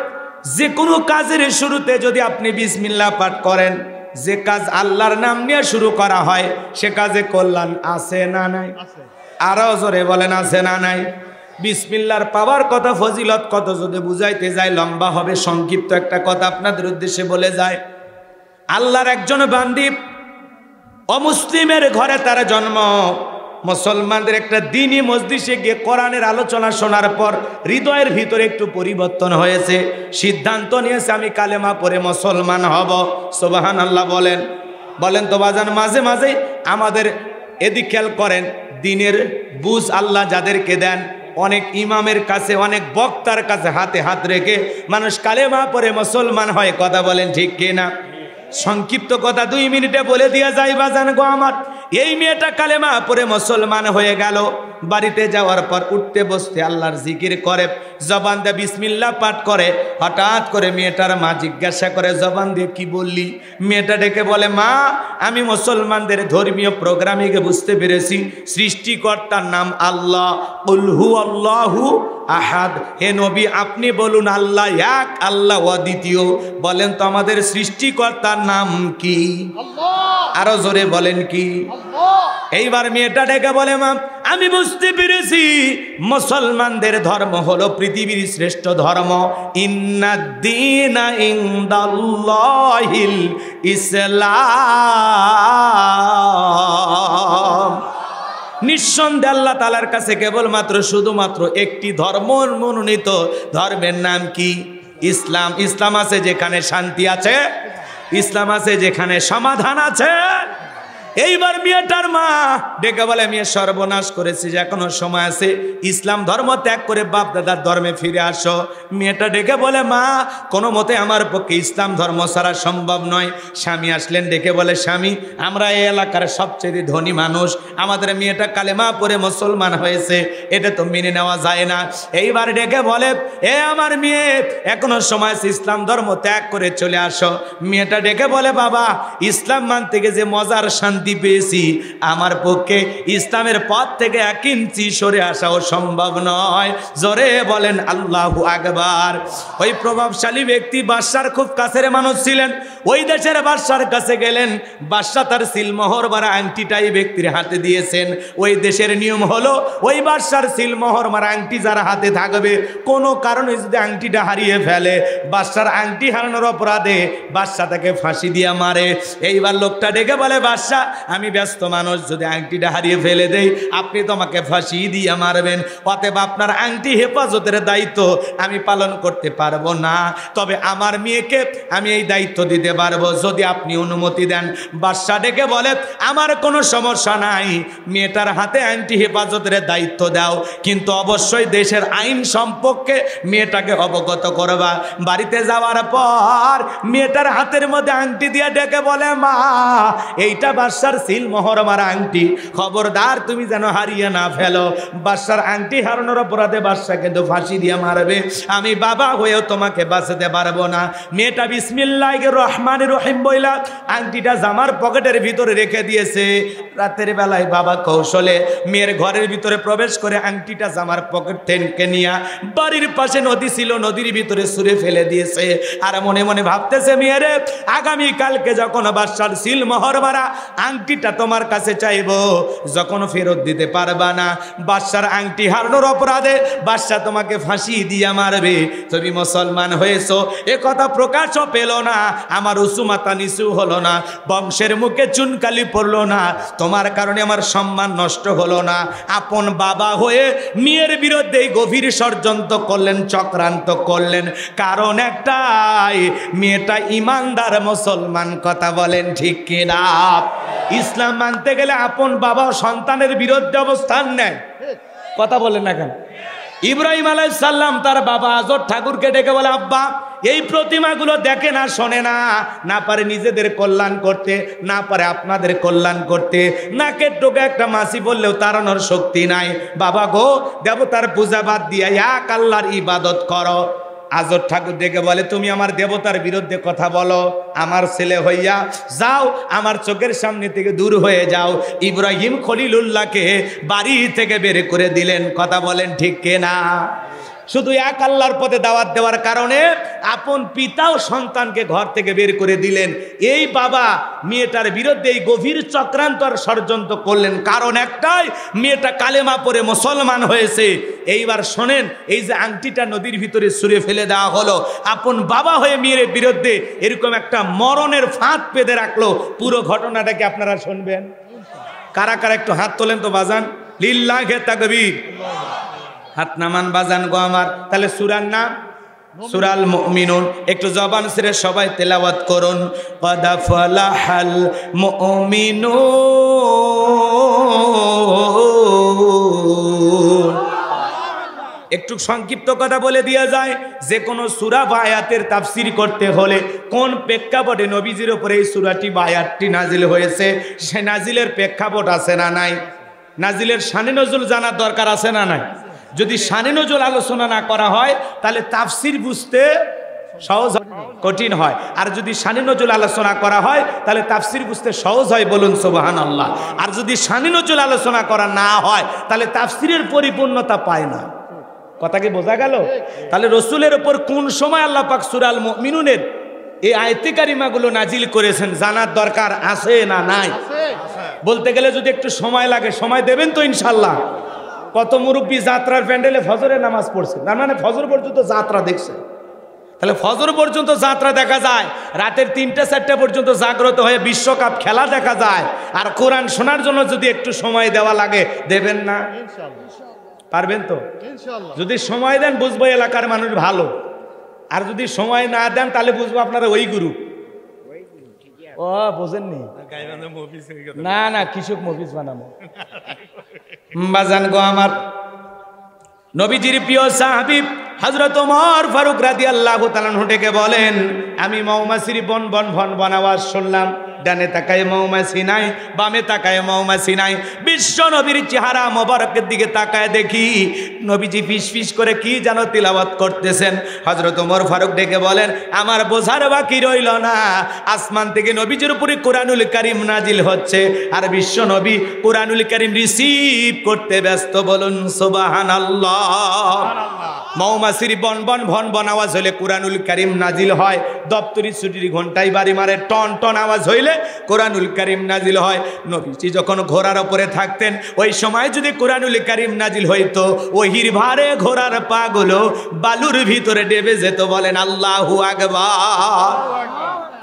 যে কোনো কাজের শুরুতে যদি আপনি বিসমিল্লাহ পাঠ করেন, যে কাজ আল্লাহর নাম নিয়ে শুরু করা হয় সে কাজে কল্যাণ আছে না নাই? আরো জোরে বলেন আছে না নাই? বিসমিল্লাহর পাওয়ার কথা, ফজিলত কত যদি বুঝাইতে যায় লম্বা হবে। সংক্ষিপ্ত একটা কথা আপনাদের উদ্দেশ্যে বলে যায়। আল্লাহর একজন বান্দি, অমুসলিমের ঘরে তার জন্ম। মুসলমানদের একটা দ্বীনি মজলিসে গিয়ে কোরআনের আলোচনা শোনার পর হৃদয়ের ভিতরে একটু পরিবর্তন হয়েছে। সিদ্ধান্ত নিয়েছে আমি কালেমা পড়ে মুসলমান হব। সুবহানাল্লাহ বলেন। বলেন তো বাজান, মাঝে মাঝে আমাদের এদিক খেয়াল করেন, দ্বীনের বুঝ আল্লাহ যাদেরকে দেন, অনেক ইমামের কাছে, অনেক বক্তার কাছে হাতে হাত রেখে মানুষ কালেমা পড়ে মুসলমান হয়। কথা বলেন ঠিক কিনা? সংক্ষিপ্ত কথা 2 মিনিটে বলে দিয়া যায় বাজান গো আমার। এই মেয়েটা কালেমা পড়ে মুসলমান হয়ে গেল। বাড়িতে যাওয়ার পর উঠতে বসতে আল্লাহর জিকির করে, জবান দিয়ে বিসমিল্লাহ পাঠ করে। হঠাৎ করে মেয়েটার মা জিজ্ঞাসা করে, জবান দিয়ে কি বললি? মেয়েটা ডেকে বলে, মা আমি মুসলমানদের ধর্মীয় প্রোগ্রামিংয়ে বুঝতে পেরেছি সৃষ্টিকর্তার নাম আল্লাহ, কুল হুয়াল্লাহু আহাদ। হে নবী আপনি বলুন আল্লাহ এক, আল্লাহ অদ্বিতীয়। বলেন তো আমাদের সৃষ্টিকর্তার নাম কি? আরো জোরে বলেন কি? এইবার মেয়েটা ডেকে বলে, মা আমি বুঝতে পেরেছি মুসলমানদের ধর্ম হলো পৃথিবীর শ্রেষ্ঠ ধর্ম। ইন্নাদ-দীনা ইনদাল্লাহিল ইসলাম। নিঃসন্দেহে আল্লাহ তাআলার কাছে কেবলমাত্র শুধুমাত্র একটি ধর্ম মনোনীত, ধর্মের নাম কি? ইসলাম। ইসলাম আছে যেখানে শান্তি আছে, ইসলাম আছে যেখানে সমাধান আছে। এইবার মেয়েটার মা ডেকে বলে, মেয়ে সর্বনাশ করেছি, এখনো সময় আছে, ইসলাম ধর্ম ত্যাগ করে বাপ দাদার ধর্মে ফিরে আসো। মেয়েটা ডেকে বলে, মা কোনো মতে আমার পক্ষে ইসলাম ধর্ম ছাড়া সম্ভব নয়। স্বামী আসলেন, ডেকে বলে, স্বামী আমরা এই এলাকার সবচেয়ে ধনী মানুষ, আমাদের মেয়েটা কালেমা পড়ে মুসলমান হয়েছে, এটা তো মেনে নেওয়া যায় না। এইবার ডেকে বলে, এ আমার মেয়ে এখনো সময় আছে, ইসলাম ধর্ম ত্যাগ করে চলে আসো। মেয়েটা ডেকে বলে, বাবা ইসলাম মানতে গিয়ে যে মজার শান্তি পেয়েছি, আমার পক্ষে ইসলামের পথ থেকে 1 ইঞ্চি সরে আসাও সম্ভব নয়। জোরে বলেন আল্লাহু আকবার। ওই প্রভাবশালী ব্যক্তি বাদশার খুব কাছের মানুষ ছিলেন। ওই দেশের বাদশার কাছে গেলেন, বাদশা তার সিলমোহর মারা আংটিটাই ব্যক্তির হাতে দিয়েছেন। ওই দেশের নিয়ম হলো ওই বাদশার সিলমোহর মারা আংটি যার হাতে থাকবে, কোনো কারণে যদি আংটিটা হারিয়ে ফেলে, বাদশার আংটি হারানোর অপরাধে বাদশা তাকে ফাঁসি দিয়ে মারে। এইবার লোকটা ডেকে বলে, বাদশা আমি ব্যস্ত মানুষ, যদি আংটিটা হারিয়ে ফেলে দেই আপনি তোমাকে ফাঁসি দিয়ে মারবেন, অতএব আপনার আংটি হেফাজতের দায়িত্ব আমি পালন করতে পারবো না, তবে আমার মেয়েকে আমি এই দায়িত্ব দিতে পারবো যদি আপনি অনুমতি দেন। বাদশা ডেকে বলে, আমার কোনো সমস্যা নাই, মেয়েটার হাতে আংটি হেফাজতের দায়িত্ব দাও, কিন্তু অবশ্যই দেশের আইন সম্পর্কে মেয়েটাকে অবগত করবা। বাড়িতে যাওয়ার পর মেয়েটার হাতের মধ্যে আংটি দিয়ে ডেকে বলে, মা এইটা বাদশার সিলমোহর মারা আংটি, খবরদার তুমি যেন হারিয়ে না ফেলো। বাদশার আংটি হারানোর অপরাধে বাদশা কিন্তু ফাঁসি দিয়ে মারবে, আমি বাবা হয়েও তোমাকে বাঁচাতে পারবো না। মেয়েটা বিসমিল্লাহির রহমানির রহিম বইলা আংটিটা জামার পকেটের ভিতরে রেখে দিয়েছে। রাতের বেলায় বাবা কৌশলে মেয়ের ঘরের ভিতরে প্রবেশ করে আংটিটা জামার পকেট থেকে নিয়ে বাড়ির পাশে নদী ছিল, নদীর ভিতরে ছুঁড়ে ফেলে দিয়েছে। আর মনে মনে ভাবতেছে, মেয়েরে আগামী কালকে যখন বাদশার সিলমোহর মারা আংটিটা তোমার কাছে চাইবো, যখন ফেরত দিতে পারবা না, বাদশার আংটি হারানোর অপরাধে বাদশা তোমাকে ফাঁসি দিয়া মারবে। তুমি মুসলমান হয়েছো এ কথা প্রকাশও পেল না, আমার উঁচু মাথা নিচু হলো না, বংশের মুখে চুনকালি পড়লো না, তোমার কারণে আমার সম্মান নষ্ট হলো না। আপন বাবা হয়ে মেয়ের বিরুদ্ধে গভীর ষড়যন্ত্র করলেন, চক্রান্ত করলেন, কারণ একটাই, মেয়েটা ইমানদার মুসলমান। কথা বলেন ঠিক কিনা? ইসলাম মানতে গেলে আপন বাবা সন্তানের বিরুদ্ধে অবস্থান নেয়। কথা বলেন না কেন? ইব্রাহিম আলাইহিস সালাম তার বাবা আজর ঠাকুরকে ডেকে বলে, আব্বা এই প্রতিমাগুলো দেখে না, শোনে না, না পারে নিজেদের কল্যাণ করতে, না পারে আপনাদের কল্যাণ করতে, নাকের টোকে একটা মাছি বললেও তাড়ানোর শক্তি নাই। বাবা গো, দেবতার পূজা বাদ দিয়া এক আল্লাহর ইবাদত করো। আজর ঠাকুর ডেকে বলে, তুমি আমার দেবতার বিরুদ্ধে কথা বলো, আমার ছেলে হইয়া যাও, আমার চোখের সামনে থেকে দূর হয়ে যাও। ইব্রাহিম খলিলুল্লাহকে বাড়ি থেকে বের করে দিলেন। কথা বলেন ঠিক কিনা? শুধু এক আল্লাহর পথে দাওয়াত দেওয়ার কারণে আপন পিতাও সন্তানকে ঘর থেকে বের করে দিলেন। এই বাবা মেয়েটার বিরুদ্ধে এই গভীর চক্রান্ত আর ষড়যন্ত্র করলেন, কারণ একটাই, মেয়েটা কালেমা পড়ে মুসলমান হয়েছে। এইবার শোনেন, এই যে আংটিটা নদীর ভিতরে ছুঁড়ে ফেলে দেওয়া হলো, আপন বাবা হয়ে মেয়ের বিরুদ্ধে এরকম একটা মরণের ফাঁদ পেতে রাখলো। পুরো ঘটনাটাকে আপনারা শুনবেন। কারা কারা একটু হাত তোলেন তো বাজান, লিল্লাহে তাকবীর। হাত নামান বাজান গো আমার। তাহলে সূরার নাম সূরাল মুমিনুন। একটু জবান ছেড়ে সবাই তেলাওয়াত করুন, কদ ফালাহাল মুমিনুন। একটু সংক্ষিপ্ত কথা বলে দেওয়া যায়, যে কোনো সূরা বা আয়াতের তাফসীর করতে হলে কোন প্রেক্ষাপটে নবীজির উপরে এই সূরাটি বা আয়াতটি নাজিল হয়েছে, সে নাজিলের প্রেক্ষাপট আছে না নাই? নাজিলের শানে নজুল জানার দরকার আছে না নাই? যদি শানে নজুল আলোচনা না করা হয় তাহলে তাফসীর বুঝতে সহজ, কঠিন হয়। আর যদি শানে নজুল আলোচনা করা হয় তাহলে তাফসীর বুঝতে সহজ হয়, বলুন সুবহানাল্লাহ। আর যদি শানে নজুল আলোচনা করা না হয় তাহলে তাফসীরের পরিপূর্ণতা পায় না। কথা কি বোঝা গেল? তাহলে রসুলের উপর কোন সময় আল্লাহ পাক সূরাল মুমিনুনের এই আয়াতে কারিমাগুলো নাজিল করেছেন জানার দরকার আছে না নাই? বলতে গেলে যদি একটু সময় লাগে, সময় দেবেন তো ইনশাল্লাহ। কত মুরব্বী যাত্রার প্যান্ডেলে ফজরের নামাজ পড়ছে, তার মানে ফজর পর্যন্ত যাত্রা দেখছে। তাহলে ফজর পর্যন্ত যাত্রা দেখা যায়, রাতের ৩টা-৪টা পর্যন্ত জাগ্রত হয়ে বিশ্বকাপ খেলা দেখা যায়। আর কোরআন শোনার জন্য যদি একটু সময় দেওয়া লাগে, দেবেন না? পারবেন তো? যদি সময় দেন বুঝবো এলাকার মানুষ ভালো, আর যদি সময় না দেন তাহলে বুঝবো আপনারা ওই গুরু। ও বোঝেননি? না না, কৃষক মফিজ বানাবো। বাজান গো আমার, নবীজির প্রিয় সাহাবী হযরত ওমর ফারুক রাদিয়াল্লাহু তাআলা ডেকে বলেন, আমি মৌমাছির বন বন ভন বন আওয়াজ শুনলাম। ডানে তাকায় মৌমাছি নাই, বামে তাকায় মৌমাছি নাই। বিশ্ব নবীর চেহারা মোবারকের দিকে তাকায় দেখি নবীজি ফিস ফিস করে কি যেন তিলাওয়াত করতেছেন। হযরত ওমর ফারুক ডেকে বলেন, আমার বোঝার বাকি রইল না, আসমান থেকে নবীজির উপরে কোরআনুল কারীম নাজিল হচ্ছে, আর বিশ্ব নবী কোরআনুল কারীম রিসিভ করতে ব্যস্ত। বলুন সুবহানাল্লাহ। মৌমাছির বন বন ভন বন আওয়াজ হলে কোরআনুল কারীম নাজিল হয়। দপ্তরি ছুটির ঘন্টায় বাড়ি মারে টন টন আওয়াজ হইলে কোরআনুল কারীম নাজিল হয়। নবীজি যখন ঘোড়ার উপরে থাকতেন, ওই সময় যদি কোরআনুল কারীম নাজিল হইতো, ওহির ভারে ঘোড়ার পাগুলো বালুর ভিতরে ডেবে যেত। বলেন আল্লাহু আকবার।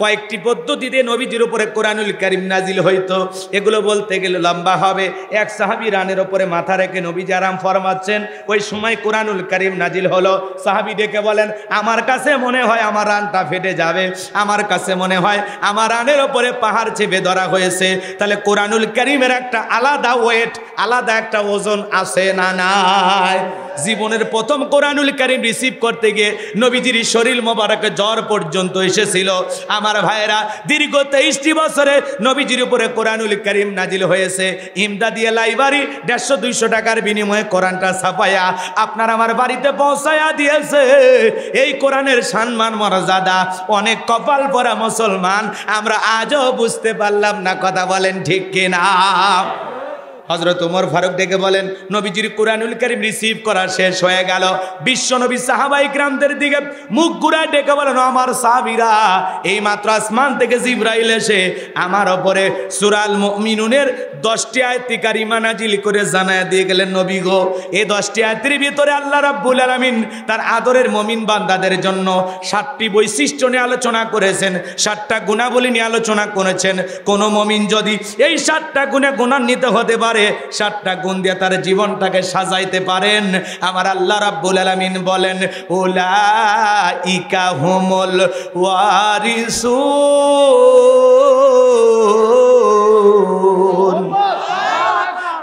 কয়েকটি পদ্ধতিতে নবীজির উপরে কোরআনুল কারীম নাজিল হইতো, এগুলো বলতে গেলে লম্বা হবে। এক সাহাবী রানের উপরে মাথা রেখে নবীজি আরাম ফরমাচ্ছেন, ওই সময় কোরআনুল কারীম নাজিল হলো। সাহাবী ডেকে বলেন, আমার কাছে মনে হয় আমার রানটা ফেটে যাবে, আমার কাছে মনে হয় আমার রানের উপরে পাহাড় চেপে ধরা হয়েছে। তাহলে কোরআনুল কারীমের একটা আলাদা ওয়েট, আলাদা একটা ওজন আছে না নাই? জীবনের প্রথম কোরআনুল কারীম রিসিভ করতে গিয়ে নবীজির শরীর মোবারকে জ্বর পর্যন্ত এসেছিল। আমার ভাইয়েরা, দীর্ঘ 23টি বছরে নবীজির উপরে কোরআনুল কারীম নাজিল হয়েছে। ইমদাদিয়া লাইব্রেরি 150-200 টাকার বিনিময়ে কোরআনটা ছাপায়া আপনার আমার বাড়িতে পৌঁছায়া দিয়েছে। এই কোরআনের সম্মান মর্যাদা অনেক কপাল পরা মুসলমান আমরা আজও বুঝতে পারলাম না। কথা বলেন ঠিক কিনা? হযরত ওমর ফারুক ডেকে বলেন, নবীজির কোরআনুল কারীম রিসিভ করা শেষ হয়ে গেল। বিশ্ব নবী সাহাবায়ে কিরামদের দিকে মুখ ঘুরায় ডেকে বলেন, আমার সাহাবীরা, এই মাত্র আসমান থেকে জিবরাইল এসে আমার উপরে সূরাল মুমিনুনের 10টি আয়াত কারিমা নাজিল করে জানায়া দিয়ে গেলেন, নবী গো, এই 10টি আয়াতের ভিতরে আল্লাহ রাব্বুল আলামিন তার আদরের মুমিন বান্দাদের জন্য 7টি বৈশিষ্ট্য নিয়ে আলোচনা করেছেন, 7টা গুণাবলী নিয়ে আলোচনা করেছেন। কোন মুমিন যদি এই 7টা গুণে গুণান্বিত হতে পারে, 7টা গুণ দিয়ে তার জীবনটাকে সাজাইতে পারেন, আমার আল্লাহ রাব্বুল আলামিন বলেন, উলাইকা হুমুল ওয়ারিসুন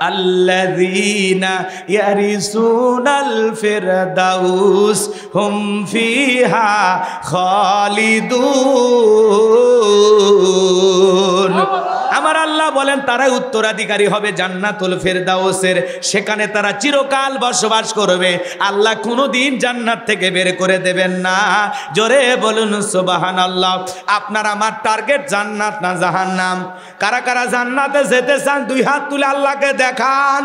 আল্লাযীনা ইয়ারিসুনাল ফিরদাউস হুম ফিহা খালিদুন। আমার আল্লাহ বলেন, তারা উত্তরাধিকারী হবে জান্নাতুল ফেরদাউসের, সেখানে তারা চিরকাল বসবাস করবে। আল্লাহ কোনোদিন জান্নাত থেকে বের করে দেবেন না। জোরে বলুন সুবহানাল্লাহ। আপনার আমার টার্গেট জান্নাত না জাহান্নাম? কারা কারা জান্নাতে যেতে চান দুই হাত তুলে আল্লাহকে দেখান।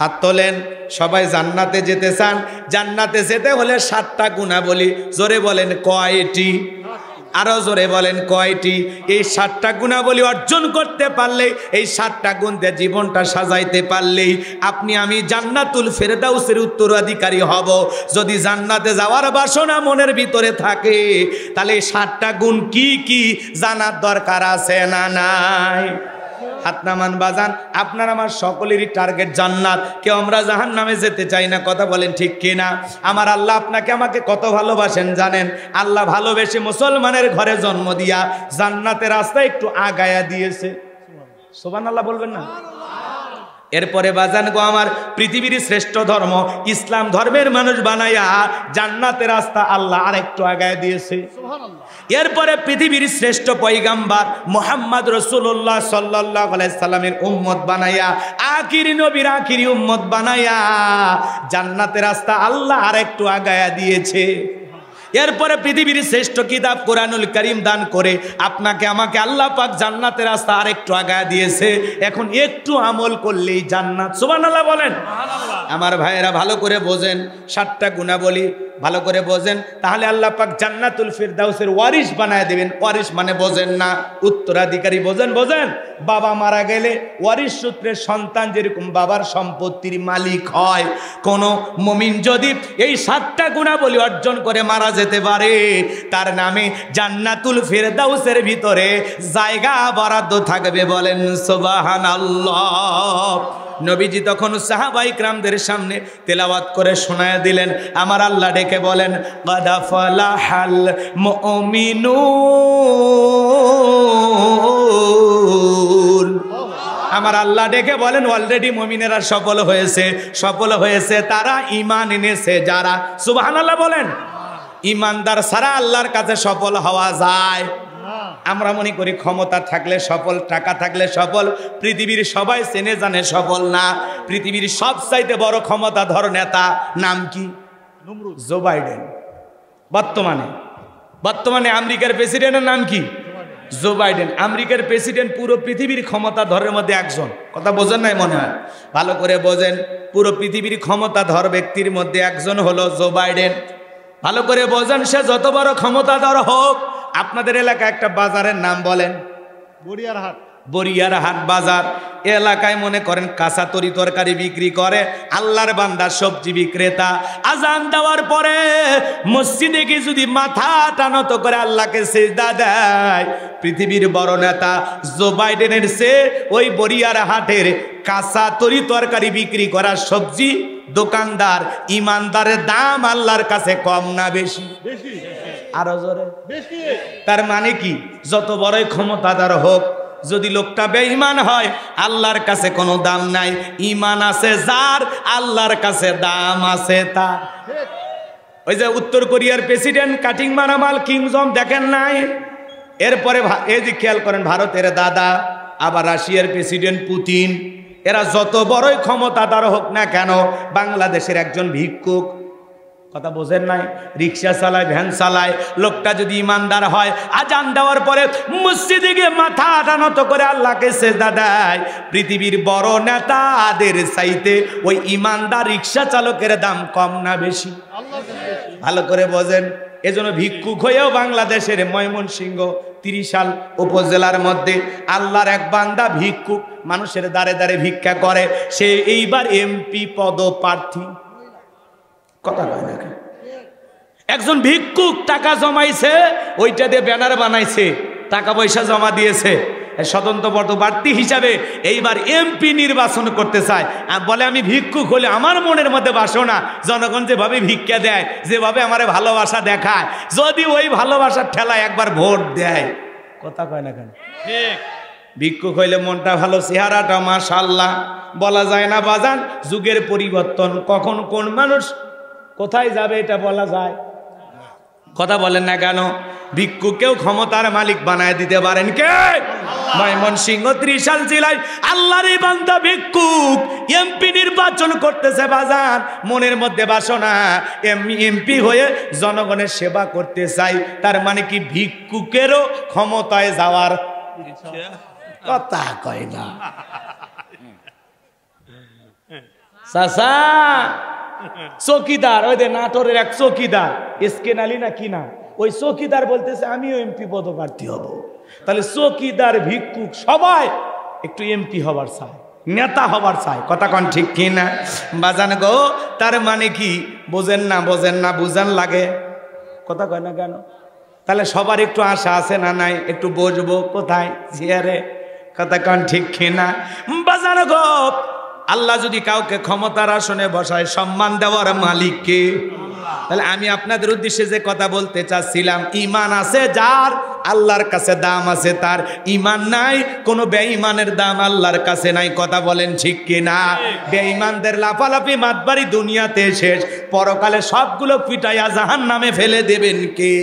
হাত তোলেন। সবাই জান্নাতে যেতে চান? জান্নাতে যেতে হলে 7টা গুণাবলী। জোরে বলেন কয়টি? আরো জোরে বলেন কয়টি? এই 7টা গুণাবলী অর্জন করতে পারলে, এই 7টা গুণ দিয়ে জীবনটা সাজাইতে পারলেই আপনি আমি জান্নাতুল ফেরদাউসের উত্তরাধিকারী হব। যদি জান্নাতে যাওয়ার বাসনা মনের ভিতরে থাকে, তাহলে এই 7টা গুণ কি কি জানার দরকার আছে না নাই? হাত নামান বাজান। আপনার আমার সকলেরই টার্গেট জান্নাত। কেউ আমরা জাহান্নামে যেতে চাই না, কথা বলেন ঠিক কিনা? আমার আল্লাহ আপনাকে আমাকে কত ভালোবাসেন জানেন? আল্লাহ ভালোবেসে মুসলমানের ঘরে জন্ম দিয়া জান্নাতের রাস্তায় একটু আগায়া দিয়েছে। সুবহানাল্লাহ বলবেন না? এরপরে বাজান গো আমার, পৃথিবীর শ্রেষ্ঠ ধর্ম ইসলাম ধর্মের মানুষ বানাইয়া জান্নাতের রাস্তা আল্লাহ আরেকটু আগায় দিয়েছে। এরপরে পৃথিবীর শ্রেষ্ঠ পয়গাম্বার মুহাম্মদ রাসূলুল্লাহ সাল্লাল্লাহু আলাইহি সাল্লামের উম্মত বানাইয়া, আখিরি নবীর আখিরি উম্মত বানাইয়া জান্নাতের রাস্তা আল্লাহ আরেকটু আগায়া দিয়েছে। এরপরে পৃথিবীর শ্রেষ্ঠ কিতাব কোরআনুল কারীম দান করে আপনাকে আমাকে আল্লাহ পাক জান্নাতের রাস্তা আরেকটু আগায় দিয়েছে। এখন একটু আমল করলেই জান্নাত। সুবহানাল্লাহ বলেন। আমার ভাইয়েরা ভালো করে বোঝেন, 7টা গুণাবলী ভালো করে বোঝেন, তাহলে আল্লাহ পাক জান্নাতুল ফিরদাউসের ওয়ারিশ বানায় দেবেন। ওয়ারিশ মানে বোঝেন না? উত্তরাধিকারী। বোঝেন? বোঝেন? বাবা মারা গেলে ওয়ারিশ সূত্রে সন্তান যেরকম বাবার সম্পত্তির মালিক হয়, কোন মুমিন যদি এই 7টা গুণাবলী অর্জন করে মারা যেতে পারে, তার নামে জান্নাতুল ফিরদাউসের ভিতরে জায়গা বরাদ্দ থাকবে। বলেন সুবহানাল্লাহ। নবীজি তখন সাহাবাই কিরামদের সামনে তেলাওয়াত করে শোনায়া দিলেন। আমার আল্লাহ ডেকে বলেন ক্বাদ ফালাহাল মুমিনুন। আমার আল্লাহ ডেকে বলেন অলরেডি মুমিনেরা সফল হয়েছে। সফল হয়েছে তারা ঈমান এনেছে যারা। সুবহানাল্লাহ বলেন। ঈমানদার ছাড়া আল্লাহর কাছে সফল হওয়া যায়? আমরা মনে করি ক্ষমতা থাকলে সফল, টাকা থাকলে সফল। পৃথিবীর সবাই চেনে জানে সফল না। পৃথিবীর সবচাইতে বড় ক্ষমতাধর নেতা নাম কি? Joe Biden. বর্তমানে আমেরিকার প্রেসিডেন্টের নাম কি? Joe Biden. আমেরিকার প্রেসিডেন্ট পুরো পৃথিবীর ক্ষমতাধরের মধ্যে একজন। কথা বোঝেন নাই মনে হয়? ভালো করে বোঝেন। পুরো পৃথিবীর ক্ষমতাধর ব্যক্তির মধ্যে একজন হলো জো বাইডেন। ভালো করে বোঝেন। সে যত বড় ক্ষমতাধর হোক, আপনাদের এলাকায় একটা বাজারের নাম বলেন। বরিয়ারহাট বাজার। এলাকায় মনে করেন কাঁচা তরি তরকারি বিক্রি করে, আল্লাহর বান্দা সবজি বিক্রেতা। আজান দেওয়ার পরে মসজিদে গিয়ে যদি মাথা টানত করে আল্লাহকে সিজদা দেয়, পৃথিবীর বড় নেতা জো বাইডেনের সে ওই বরিয়ারহাটের কাঁচা তরি তরকারি বিক্রি করা সবজি দোকানদার ইমানদারের দাম আল্লাহর কাছে কম না বেশি? আরো জোরে। তার মানে কি? যত বড়ই ক্ষমতাদার হোক, যদি লোকটা বেঈমান হয় আল্লাহর কাছে কোনো দাম নাই। ঈমান আছে যার, আল্লাহর কাছে দাম আছে তার। ওই যে উত্তর কোরিয়ার প্রেসিডেন্ট কাটিং মারামাল কিম জং দেখেন নাই? এরপরে এই যে খেয়াল করেন ভারতের দাদা, আবার রাশিয়ার প্রেসিডেন্ট পুতিন। এরা যত বড়ই ক্ষমতাদার হোক না কেন, বাংলাদেশের একজন ভিক্ষুক, কথা বোঝেন নাই, রিক্সা চালায়, ভ্যান চালায়, লোকটা যদি ইমানদার হয়, আজান দেওয়ার পরে মসজিদে গিয়ে মাথা নত করে আল্লাহকে সিজদা দেয়, পৃথিবীর বড় নেতাদের চাইতে ওই ইমানদার রিক্সা চালকের দাম কম না বেশি? ভালো করে বোঝেন। এজন্য ভিক্ষুক হয়েও বাংলাদেশের ময়মনসিংহ 30 উপজেলার মধ্যে আল্লাহর এক বান্দা ভিক্ষুক, মানুষের দ্বারে দ্বারে ভিক্ষা করে, সে এইবার এমপি পদপ্রার্থী। কথা কয় না? একজন ভিক্ষুক টাকা জমাইছে, ওইটা দিয়ে ব্যানার বানাইছে, টাকা পয়সা জমা দিয়েছে, স্বতন্ত্র পদপ্রার্থী হিসাবে এইবার এমপি নির্বাচন করতে চায়। বলে আমি ভিক্ষুক হলে আমার মনের মধ্যে বাসনা, জনগণ যেভাবে ভিক্ষা দেয়, যেভাবে আমার ভালোবাসা দেখায়, যদি ওই ভালোবাসার ঠেলায় একবার ভোট দেয়। কথা কয় না কেন? ভিক্ষুক হইলে মনটা ভালো, চেহারাটা মাশাআল্লাহ, বলা যায় না বাজান। যুগের পরিবর্তন, কখন কোন মানুষ কোথায় যাবে এটা বলা যায়? কথা বলেন না কেন? ভিক্ষুকেও ক্ষমতার মালিক বানায় দিতে পারেন কে? ময়মনসিংহ 30 জেলায় আল্লাহর বান্দা ভিক্ষুক এমপি নির্বাচন করতেছে বাজান। মনের মধ্যে বাসনা এমপি হয়ে জনগণের সেবা করতে চাই। তার মানে কি ভিক্ষুকেরও ক্ষমতায় যাওয়ার কথা কয় না? চাচা চৌকিদার, ওই যে নাটোরের এক চৌকিদার এসকেন আলী না কি না, ওই চৌকিদার বলতেছে আমিও এমপি পদপ্রার্থী হব। তাহলে চৌকিদার ভিক্ষুক সবাই একটু এমপি হবার চায়, নেতা হবার চায়। কথা কন ঠিক কি না বাজান গো? তার মানে কি বোঝেন না? বোঝেন না, বুঝান লাগে। কথা কয় না কেন? তাহলে সবার একটু আশা আছে না নাই? একটু বসবো কোথায়? চেয়ারে। কথা কন ঠিক কি না বাজান গো? আল্লাহ যদি কাউকে ক্ষমতার আসনে বসায়, সম্মান দেওয়ার মালিক কে? তাহলে আমি আপনাদের উদ্দেশ্যে যে কথা বলতে চাচ্ছিলাম, ঈমান আছে যার, আল্লাহর কাছে দাম আছে তার। ঈমান নাই, কোনো বেঈমানের দাম আল্লাহর কাছে নাই। কথা বলেন ঠিক কিনা? বেঈমানদের লাফালাফি মাতবাড়ি দুনিয়াতে শেষ, পরকালে সবগুলো পিটাইয়া জাহান্নামে ফেলে দেবেন কে?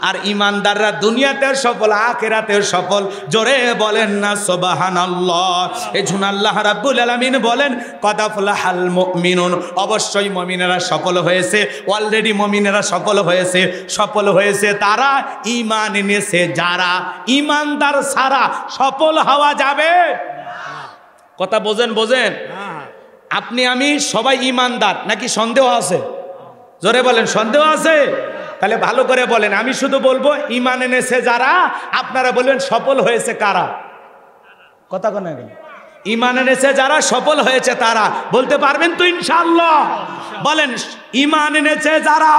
আর ঈমানদাররা দুনিয়াতে সফল, আখিরাতে সফল। জোরে বলেন না সুবহানাল্লাহ। এজন্য আল্লাহ রাব্বুল আলামিন বলেন কদ আফলাহাল মুমিনুন, অবশ্যই মুমিনেরা সফল হয়েছে। অলরেডি মুমিনেরা সফল হয়েছে। সফল হয়েছে তারা ঈমান এনেছে যারা। ঈমানদার ছাড়া সফল হওয়া যাবে? কথা বোঝেন? বোঝেন? আপনি আমি সবাই ঈমানদার নাকি সন্দেহ আছে? জোরে বলেন, সন্দেহ আছে? তাহলে ভালো করে বলেন। আমি শুধু বলবো ঈমান এনেছে যারা, আপনারা বলবেন সফল হয়েছে কারা? কথা কোন? ঈমান এনেছে যারা, সফল হয়েছে তারা। বলতে পারবেন তো ইনশাআল্লাহ? বলেন ঈমান এনেছে যারা,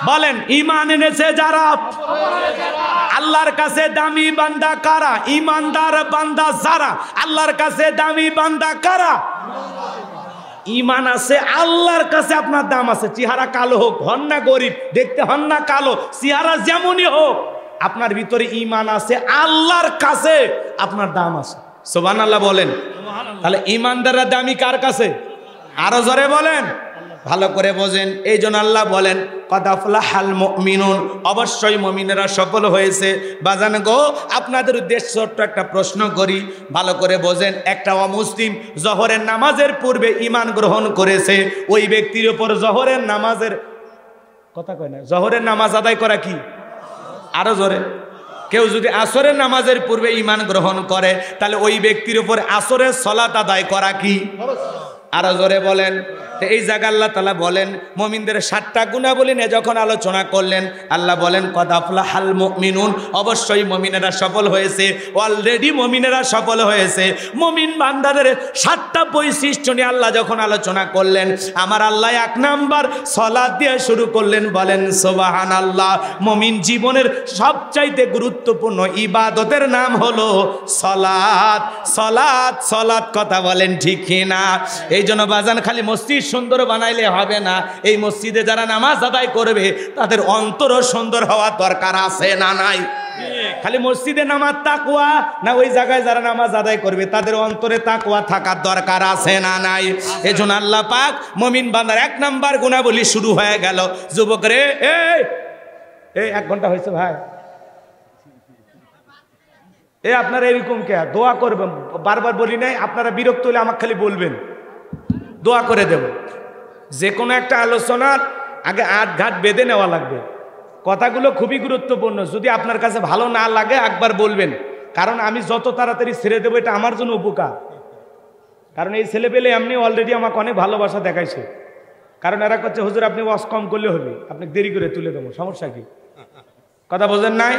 বলেন ঈমান এনেছে যারা। আল্লাহর কাছে দামি বান্দা কারা? ঈমানদার বান্দা যারা। আল্লাহর কাছে দামি বান্দা কারা? ঈমান আছে, আল্লাহর কাছে আপনার দাম আছে। চেহারা কালো হোক, হন না গরিব, দেখতে হন না কালো, চেহারা যেমনই হোক, আপনার ভিতরে ঈমান আছে, আল্লাহর কাছে আপনার দাম আছে। সুবহানাল্লাহ বলেন। তাহলে ঈমানদাররা দামি কার কাছে? আরো জোরে বলেন, ভালো করে বোঝেন। এই জন্য আল্লাহ বলেন কদ আফলাহাল মুমিনুন, অবশ্যই মুমিনেরা সফল হয়েছে। বাজান গো, আপনাদের উদ্দেশ্যে ছোট্ট একটা প্রশ্ন করি, ভালো করে বোঝেন। একটা অমুসলিম জোহরের নামাজের পূর্বে ঈমান গ্রহণ করেছে, ওই ব্যক্তির উপর জোহরের নামাজের, কথা কয় না, জোহরের নামাজ আদায় করা কি? আরো জোরে। কেউ যদি আসরের নামাজের পূর্বে ঈমান গ্রহণ করে, তাহলে ওই ব্যক্তির উপর আসরের সালাত আদায় করা কি? আরো জোরে বলেন। এই জায়গা আল্লাহ তাআলা বলেন মুমিনদের 7টা গুণাবলী নিয়ে যখন আলোচনা করলেন, আল্লাহ বলেন কদ আফলাহাল মুমিনুন, অবশ্যই মুমিনেরা সফল হয়েছে। অলরেডি মুমিনেরা সফল হয়েছে। মুমিন বান্দাদের 7টা বৈশিষ্ট্য নিয়ে আল্লাহ যখন আলোচনা করলেন, আমার আল্লাহ 1 নাম্বার সালাত দিয়ে শুরু করলেন। বলেন সুবহানাল্লাহ। মুমিন জীবনের সবচাইতে গুরুত্বপূর্ণ ইবাদতের নাম হলো সালাত। সালাত, সালাত। কথা বলেন ঠিক কিনা? এই জন্য বাজান খালি মসজিদ সুন্দর বানাইলে হবে না। এই মসজিদে যারা নামাজ আদায় করবে তাদের অন্তরও সুন্দর হওয়া দরকার আছে না নাই? খালি মসজিদে নামাজ তাকওয়া না, ওই জায়গায় যারা নামাজ আদায় করবে তাদের অন্তরে তাকওয়া থাকার দরকার আছে না নাই? এজন্য আল্লাহ পাক মুমিন বান্দার 1 নাম্বার গুণাবলী শুরু হয়ে গেল। যুবক রে, এই 1 ঘন্টা হয়েছে ভাই, আপনারা এরকম কে দোয়া করবেন? বারবার বলি নাই, আপনারা বিরক্ত হলে আমাকে খালি বলবেন, দোয়া করে দেব। যে কোনো একটা আলোচনার আগে 8 ঘাট বেঁধে নেওয়া লাগবে। কথাগুলো খুবই গুরুত্বপূর্ণ। যদি আপনার কাছে ভালো না লাগে একবার বলবেন, কারণ আমি যত তাড়াতাড়ি ছেড়ে দেবো এটা আমার জন্য উপকার। কারণ এই ছেলে পেলে এমনি অলরেডি আমাকে অনেক ভালোবাসা দেখাইছে। কারণ এরা করছে হুজুর আপনি ওয়াজ কম করলে হবে, আপনি দেরি করে তুলে দেবো, সমস্যা কি? কথা বোঝেন নাই?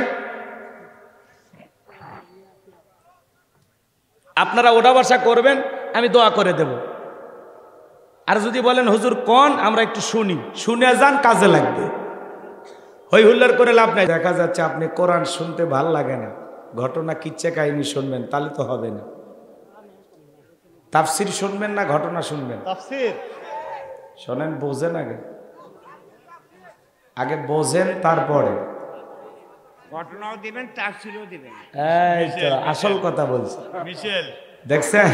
আপনারা ওটা বাসা করবেন, আমি দোয়া করে দেব। আর যদি বলেন হুজুর কোন, আমরা একটু শুনি, শুনে যান, কাজে লাগবে। হই হুল্লার করে লাভ নাই। দেখা যাচ্ছে আপনি কোরআন শুনতে ভাল লাগে না, ঘটনা কিচ্ছা কাহিনী শুনবেন, তাহলে তো হবে না। তাফসির শুনবেন না ঘটনা শুনবেন? তাফসির শোনেন, বোঝেন আগে, আগে বোঝেন তারপরে ঘটনাও দিবেন, তাফসিরও দিবেন। এই তো আসল কথা বলছে, দেখছেন?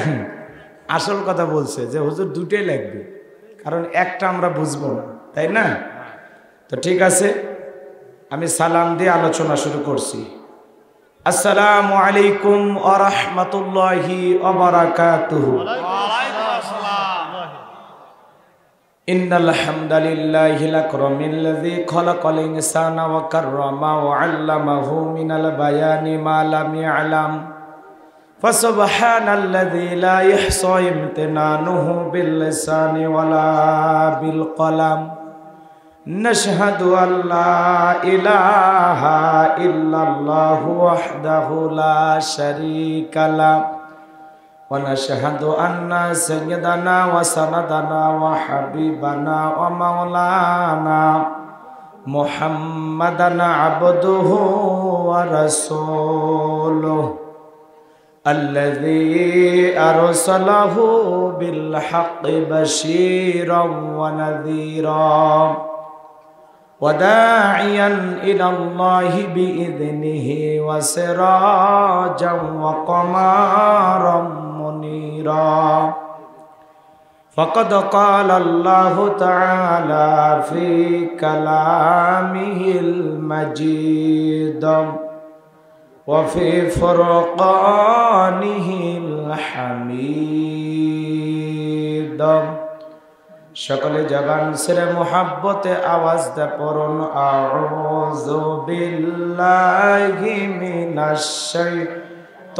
আসল কথা বলছে যে হুজুর দুটোই লাগবে, কারণ একটা আমরা বুঝবো না, তাই না? তো ঠিক আছে, আমি সালাম দিয়ে আলোচনা শুরু করছি। আসসালামু আলাইকুম ওয়া রাহমাতুল্লাহি ওয়া বারাকাতুহু। ইন্নাল হামদালিল্লাহিল আকরামিল্লাযী খালাকাল ইনসানা ওয়া কাররামা ওয়া আল্লামাহু মিনাল বায়ানি মা লাম ইয়ালাম ফাসুবহানাল্লাযী লা ইহসা ইমতিনানুহু বিল লিসানি ওয়ালা বিল কলাম নাশহাদু আল্লা ইলাহা ইল্লাল্লাহু ওয়াহদাহু লা শারীকা লাহু ওয়া নাশহাদু আন্না সাইয়্যিদানা ওয়া সানাদানা ওয়া হাবিবানা ওয়া মাওলানা মুহাম্মাদান আবদুহু ওয়া রাসূলুহু الذي أرسله بالحق بشيرا ونذيرا وداعيا إلى الله بإذنه وسراجا وقمرا منيرا فقد قال الله تعالى في كلامه المجيد وفي فرقانه الحميد সকলে জবান ছেড়ে মোহাব্বতে আওয়াজ দে পড়ুন আউযু বিল্লাহি মিনাশ শাইতানির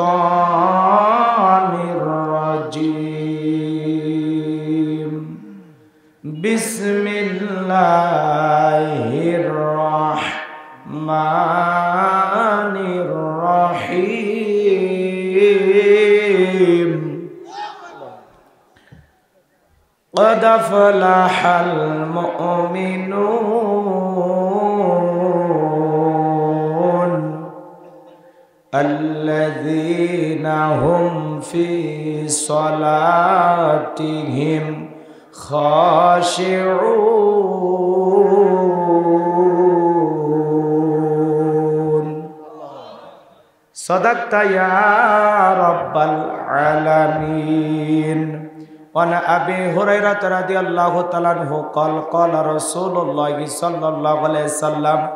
রাজিম বিসমিল্লাহির রাহমানির রহিম قد أفلح المؤمنون الذين هم في صلاتهم خاشعون صدقت يا رب العالمين وعن أبي هريرة رضي الله تعالى عنه قال قال رسول الله صلى الله عليه وسلم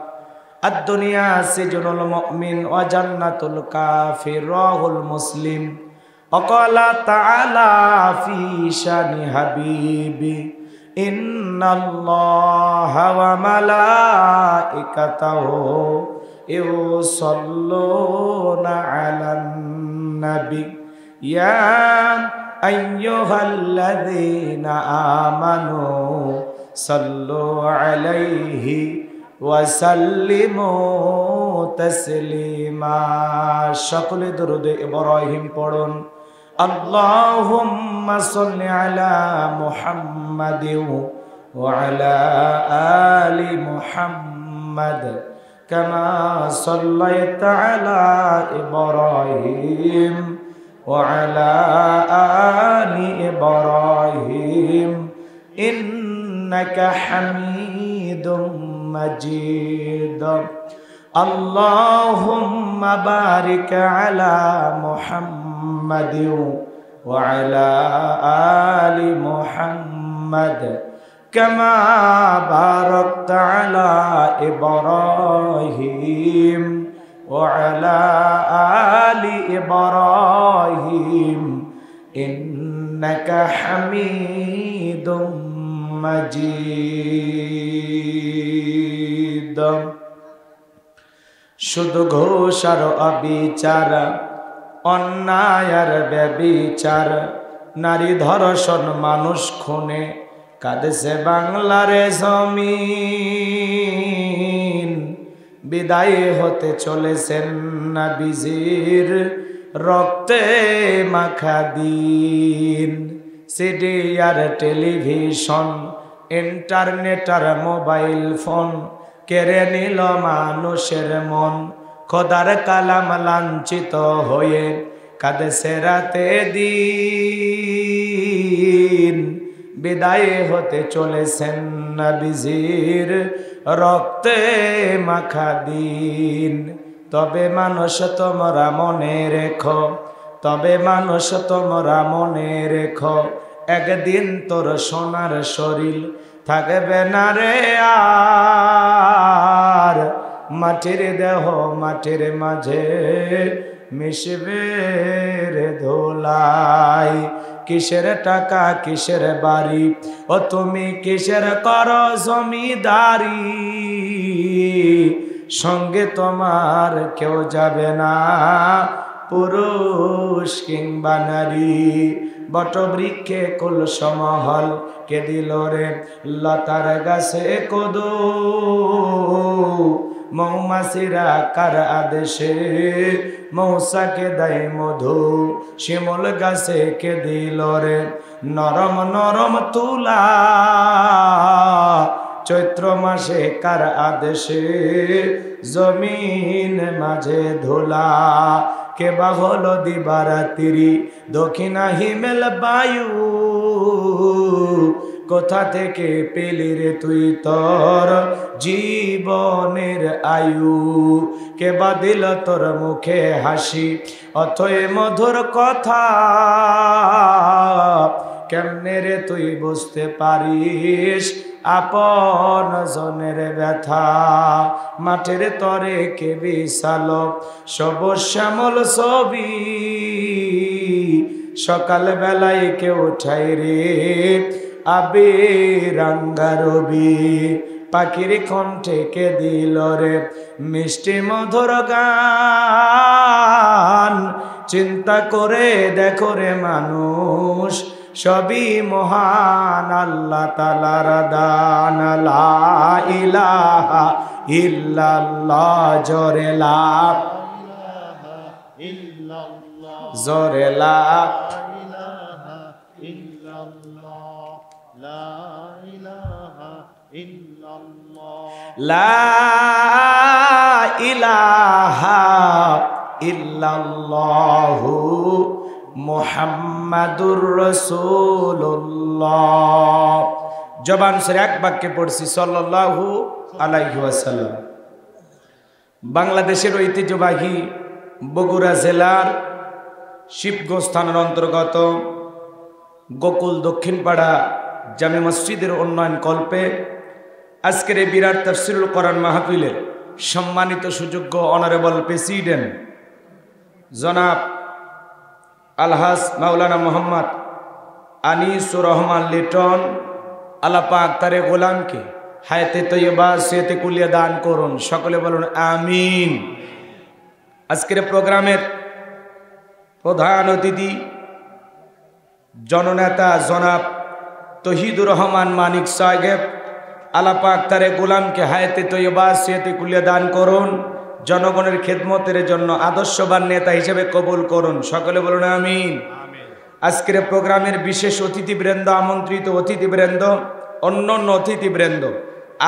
الدنيا سجن المؤمن وجنة الكافر رواه المسلم وقال تعالى في شان حبيبي إن الله وملائكته يصلون على النبي يا أيها الذين آمنوا صلوا عليه وسلموا تسليما شكل درود إبراهيم পড়ুন اللهم صل على محمد وعلى آل محمد كما صليت على إبراهيم وعلى آل إبراهيم إنك حميد مجيد اللهم بارك على محمد وعلى آل محمد كما باركت على إبراهيم وعلى آل إبراهيم إنك حميد مجيد শুধু ঘোষ আর অবিচার অন্যায় আর ব্যভিচার নারী ধর্ষণ মানুষ খুনে কাঁদেছে বাংলার জমিন বিদায় হতে চলেছেন নবীজির রক্তে মাখা দিন সিডি আর টেলিভিশন ইন্টারনেট আর মোবাইল ফোন কেড়ে নিল মানুষের মন খোদার কালাম লাঞ্ছিত হয়ে কাঁদেছে রাতে দিন বিদায় হতে চলেছেন নবীজির রক্তে মাখা দিন তবে মানুষ তোমরা মনে রেখো তবে মানুষ তোমরা মনে রেখো একদিন তোর সোনার শরীর থাকবে না রে আর মাটির দেহ মাটির মাঝে মিশবে রে ধোলাই কিসের টাকা কিসের বাড়ি ও তুমি কিসের করো জমিদারি সঙ্গে তোমার কেউ যাবে না পুরুষ কিংবা নারী, বটবৃক্ষে কুলসমহল কে দিল রে লতার গাছে কদু, মৌমাছিরা কার আদেশে মৌসাকে দেয় মধু, শিমুল গাছে কে দিল রে নরম নরম তুলা, চৈত্র মাসে কার আদেশে জমিন মাঝে ধুলা, কে বা হলো দিবারাত্রি দক্ষিণা হিমেল বায়ু, কোথা থেকে পেলি রে তুই তোর জীবনের আয়ু, কে বা দিল তোর মুখে হাসি অথয় মধুর কথা, কেমনে রে তুই বুঝতে পারিস আপন জনের ব্যথা, মাঠের তরে কে বিশাল সবুজ শ্যামল ছবি, সকাল বেলায় কে উঠাই রে আবে রাঙ্গা রবি, পাখির কণ্ঠে কে দিল রে মিষ্টি মধুর গান, চিন্তা করে দেখো রে মানুষ সবই মহান আল্লাহ তাআলার দান, লা ইলাহা ইল্লাল্লাহ, জোরে লা ইলাহা ইল্লাল্লাহ, জোরে লা ইলাহা ইল্লাল্লাহ, লা ইলাহা ইল্লাল্লাহ, লা ইলাহা ইল্লাল্লাহু মুহাম্মাদুর রাসূলুল্লাহ। জবান সরে এক বাক্যে পড়ছি সাল্লাল্লাহু আলাইহি ওয়াসাল্লাম। বাংলাদেশের ঐতিহ্যবাহী বগুড়া জেলার শিবগঞ্জ থানার অন্তর্গত গোকুল দক্ষিণপাড়া জামে মসজিদের উন্নয়ন কল্পে আজকের এই বিরাট তাফসীরুল কোরআন মাহফিলের সম্মানিত সুযোগ্য অনারেবল প্রেসিডেন্ট জনাব আলহাজ মাওলানা মোহাম্মদ আনিসুর রহমান লিটন, আল্লাহ পাক তারে গোলামকে হায়াতে তৈয়বা সেতে কুলিয়া দান করুন, সকলে বলুন আমিন। আজকের প্রোগ্রামের প্রধান অতিথি জননেতা জনাব তহিদুর রহমান মানিক সাহেব, আল্লাহ পাক তারে গোলামকে হায়াতে তৈয়বা সেতে কুলিয়া দান করুন, জনগণের খেদমতের জন্য আদর্শবান নেতা হিসেবে কবুল করুন, সকলে বলুন আমিন। আজকের প্রোগ্রামের বিশেষ অতিথিবৃন্দ, আমন্ত্রিত অতিথিবৃন্দ, অন্যান্য অতিথিবৃন্দ,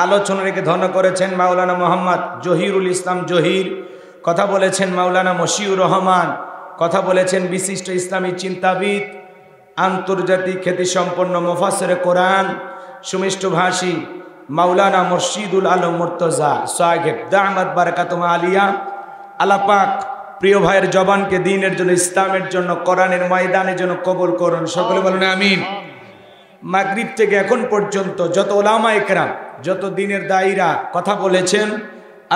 আলোচনা রেখে ধন্য করেছেন মাওলানা মোহাম্মদ জহিরুল ইসলাম জহির, কথা বলেছেন মাওলানা মশিউর রহমান, কথা বলেছেন বিশিষ্ট ইসলামী চিন্তাবিদ, আন্তর্জাতিক খ্যাতিসম্পন্ন মুফাসসিরে কোরআন, সুমিষ্টভাষী মাওলানা মুর্শিদুল আলম মুর্তজা সাহেব দামাত বারাকাতুহু আলিয়া। আল্লাহ পাক প্রিয় ভাইয়ের জবানকে দ্বীনের জন্য, ইসলামের জন্য, কোরআনের ময়দানের জন্য কবুল করুন, সকলে বলুন আমিন। মাগরিব থেকে এখন পর্যন্ত যত উলামায়ে কেরাম, যত দ্বীনের দায়ীরা কথা বলেছেন,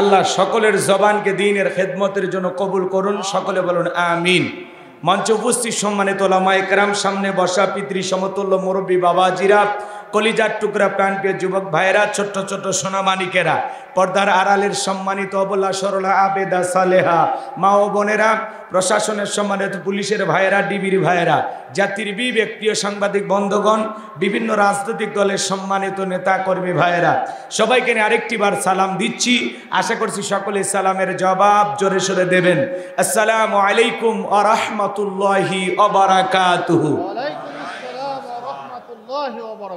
আল্লাহ সকলের জবানকে দ্বীনের খেদমতের জন্য কবুল করুন, সকলে বলুন আমিন। মঞ্চে উপস্থিত সম্মানিত উলামায়ে কেরাম, সামনে বসা পিতৃ সমতুল্য মুরব্বী বাবাজিরা, কলিজার টুকরা প্রাণপ্রিয় যুবক ভাইয়েরা, ছোট্ট ছোট্ট সোনামানিকেরা, পর্দার আড়ালের সম্মানিত অবলা সরলা আবেদা সালেহা মা ও বোনেরা, প্রশাসনের সম্মানিত পুলিশের ভাইয়েরা, ডিবির ভাইয়েরা, জাতির বিবেক প্রিয় সাংবাদিক বন্ধুগণ, বিভিন্ন রাজনৈতিক দলের সম্মানিত নেতা কর্মী ভাইয়েরা, সবাইকে নিয়ে আরেকটি বার সালাম দিচ্ছি। আশা করছি সকলে সালামের জবাব জোরে সোরে দেবেন। আসসালামু আলাইকুম ওয়া রাহমাতুল্লাহি ওয়া বারাকাতুহু।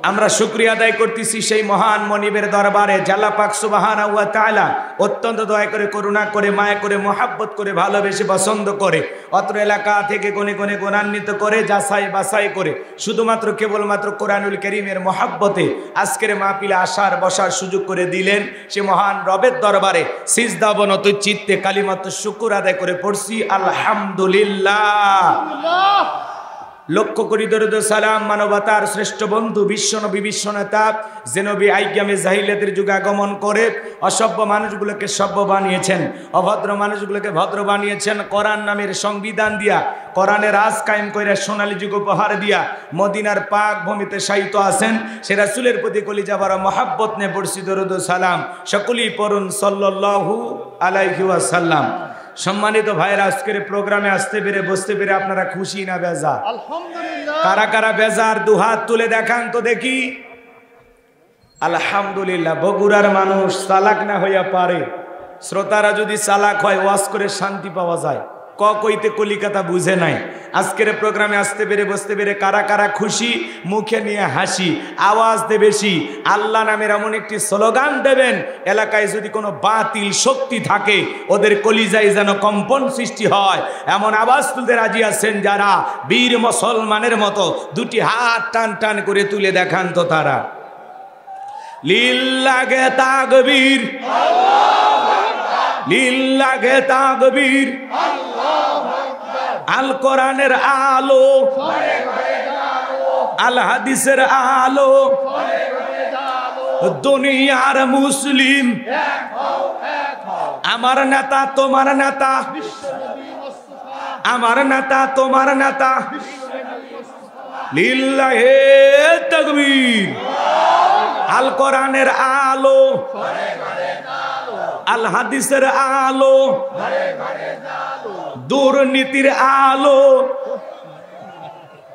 আমরা শুকরিয়া আদায় করতেছি সেই মহান মনিবের দরবারে, আল্লাহ পাক সুবহানাহু ওয়া তাআলা অত্যন্ত দয়া করে, করুণা করে, মায়া করে, মহাব্বত করে, ভালোবেসে, পছন্দ করে, অত্র এলাকা থেকে কোণে কোণে গুণান্বিত করে, যাচাই বাছাই করে, শুধুমাত্র কেবলমাত্র কোরআনুল কারীমের মহাব্বতে আজকের মাহফিলে আসার বসার সুযোগ করে দিলেন। সে মহান রবের দরবারে সিজদা অবনত চিত্তে কালিমাত শুকর আদায় করে পড়ছি আলহামদুলিল্লাহ। লক্ষ কোটি দরুদ সালাম মানবতার শ্রেষ্ঠ বন্ধু বিশ্বনবী বিশ্বনেতা জেনবী আইয়ামে জাহিলিয়াতের যুগে আগমন করে অসভ্য মানুষগুলোকে সভ্য বানিয়েছেন, অভদ্র মানুষগুলোকে ভদ্র বানিয়েছেন, কোরআন নামের সংবিধান দিয়া, কোরআনের রাজ কায়েম করে সোনালী যুগ উপহার দিয়া মদিনার পাক ভূমিতে শায়িত আছেন। সে রাসূলের প্রতি কলিজা ভরা মহাব্বত নিয়ে পড়ছি দরুদ সালাম, সকলেই পড়ুন সাল্লাল্লাহু আলাইহি ওয়াসাল্লাম। সম্মানিত ভাইরা, আজকের প্রোগ্রামে আসতে পেরে বসতে পেরে আপনারা খুশি না বেজার? আলহামদুলিল্লাহ। কারা কারা বেজার দুহাত তুলে দেখান তো দেখি। আলহামদুলিল্লাহ। বগুড়ার মানুষ চালাক না হইয়া পারে, শ্রোতারা যদি চালাক হয় ওয়াজ করে শান্তি পাওয়া যায়। কইতে কলিকাতা বুঝে নাই। আজকের প্রোগ্রামে আসতে পেরে বসতে পেরে কারা কারা খুশি, মুখে নিয়ে হাসি, আওয়াজ দে বেশি। আল্লাহ নামের এমন একটি স্লোগান দেবেন, এলাকায় যদি কোনো বাতিল শক্তি থাকে ওদের কলিজায় যেন কম্পন সৃষ্টি হয়, এমন আওয়াজ তুলতে রাজি আছেন যারা? বীর মুসলমানের মতো দুটি হাত টান টান করে তুলে দেখান তো তারা। লিল্লাহে তাকবীর, লিল্লাহে তাকবীর। আল কোরআনের আলো, আল হাদিসের আলো, দুনিয়ার মুসলিম। আমার নেতা তোমার নেতা, আমার নেতা তোমার নেতা। লিল্লাহে তাকবীর। আল কোরআনের আলো, আল হাদিসের আলো, দুর্নীতির আলো।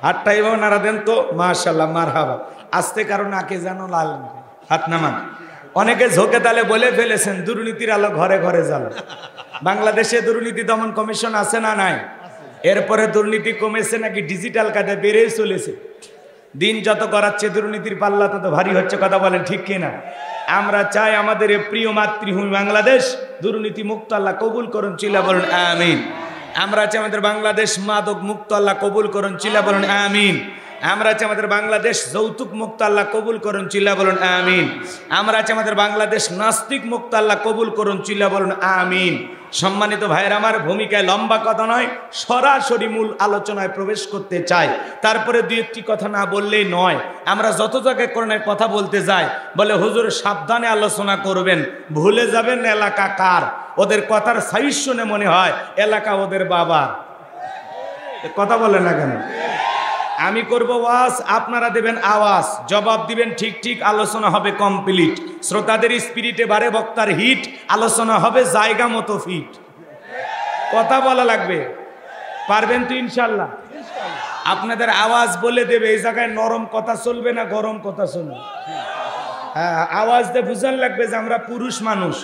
হাতটা এভাবে নাড়া দেন তো, মাশাআল্লাহ, মারহাবা। আস্তে কারণ নাকে যেন লাল। হাত নামান। অনেকে ঝোঁকে তালে বলে ফেলেছেন দুর্নীতির আলো ঘরে ঘরে জ্বালো। বাংলাদেশে দুর্নীতি দমন কমিশন আছে না নাই? এরপরে দুর্নীতি কমেছে নাকি ডিজিটাল কাজে বেড়ে চলেছে? দিন যত করাচ্ছে দুর্নীতির পাল্লা তত ভারী হচ্ছে। কথা বলেন ঠিক কিনা? আমরা চাই আমাদের এই প্রিয় মাতৃভূমি বাংলাদেশ দুর্নীতি মুক্ত আল্লাহ কবুল করুন, চিল্লা বলুন আমিন। আমরা চাই আমাদের বাংলাদেশ মাদক মুক্ত আল্লাহ কবুল করুন, চিল্লা বলুন আমিন। আমরা চাই আমাদের বাংলাদেশ যৌতুক মুক্ত আল্লাহ কবুল করুন, চিল্লা বলুন আমিন। আমরা চাই আমাদের বাংলাদেশ নাস্তিক মুক্ত আল্লাহ কবুল করুন, চিল্লা বলুন আমিন। সম্মানিত ভাইয়ের আমার, ভূমিকায় লম্বা কথা নয়, সরাসরি মূল আলোচনায় প্রবেশ করতে চাই। তারপরে দুই একটি কথা না বললেই নয়। আমরা যত জায়গায় কোরআনের কথা বলতে যাই বলে হুজুর সাবধানে আলোচনা করবেন, ভুলে যাবেন এলাকা কার। ওদের কথার সাইজ শুনে মনে হয় এলাকা ওদের বাবার। কথা বলে না কেন? আমি করব ওয়াজ, আপনারা দেবেন আওয়াজ, জবাব দিবেন ঠিক ঠিক, আলোচনা হবে কমপ্লিট। শ্রোতাদের স্পিরিটে বাড়ে, বক্তার হিট, আলোচনা হবে জায়গা মতো ফিট। কথা বলা লাগবে, পারবেন তো ইনশাল্লাহ? আপনাদের আওয়াজ বলে দেবে এই জায়গায় নরম কথা চলবে না গরম কথা চলবে। হ্যাঁ, আওয়াজ দিয়ে বুঝান লাগবে যে আমরা পুরুষ মানুষ।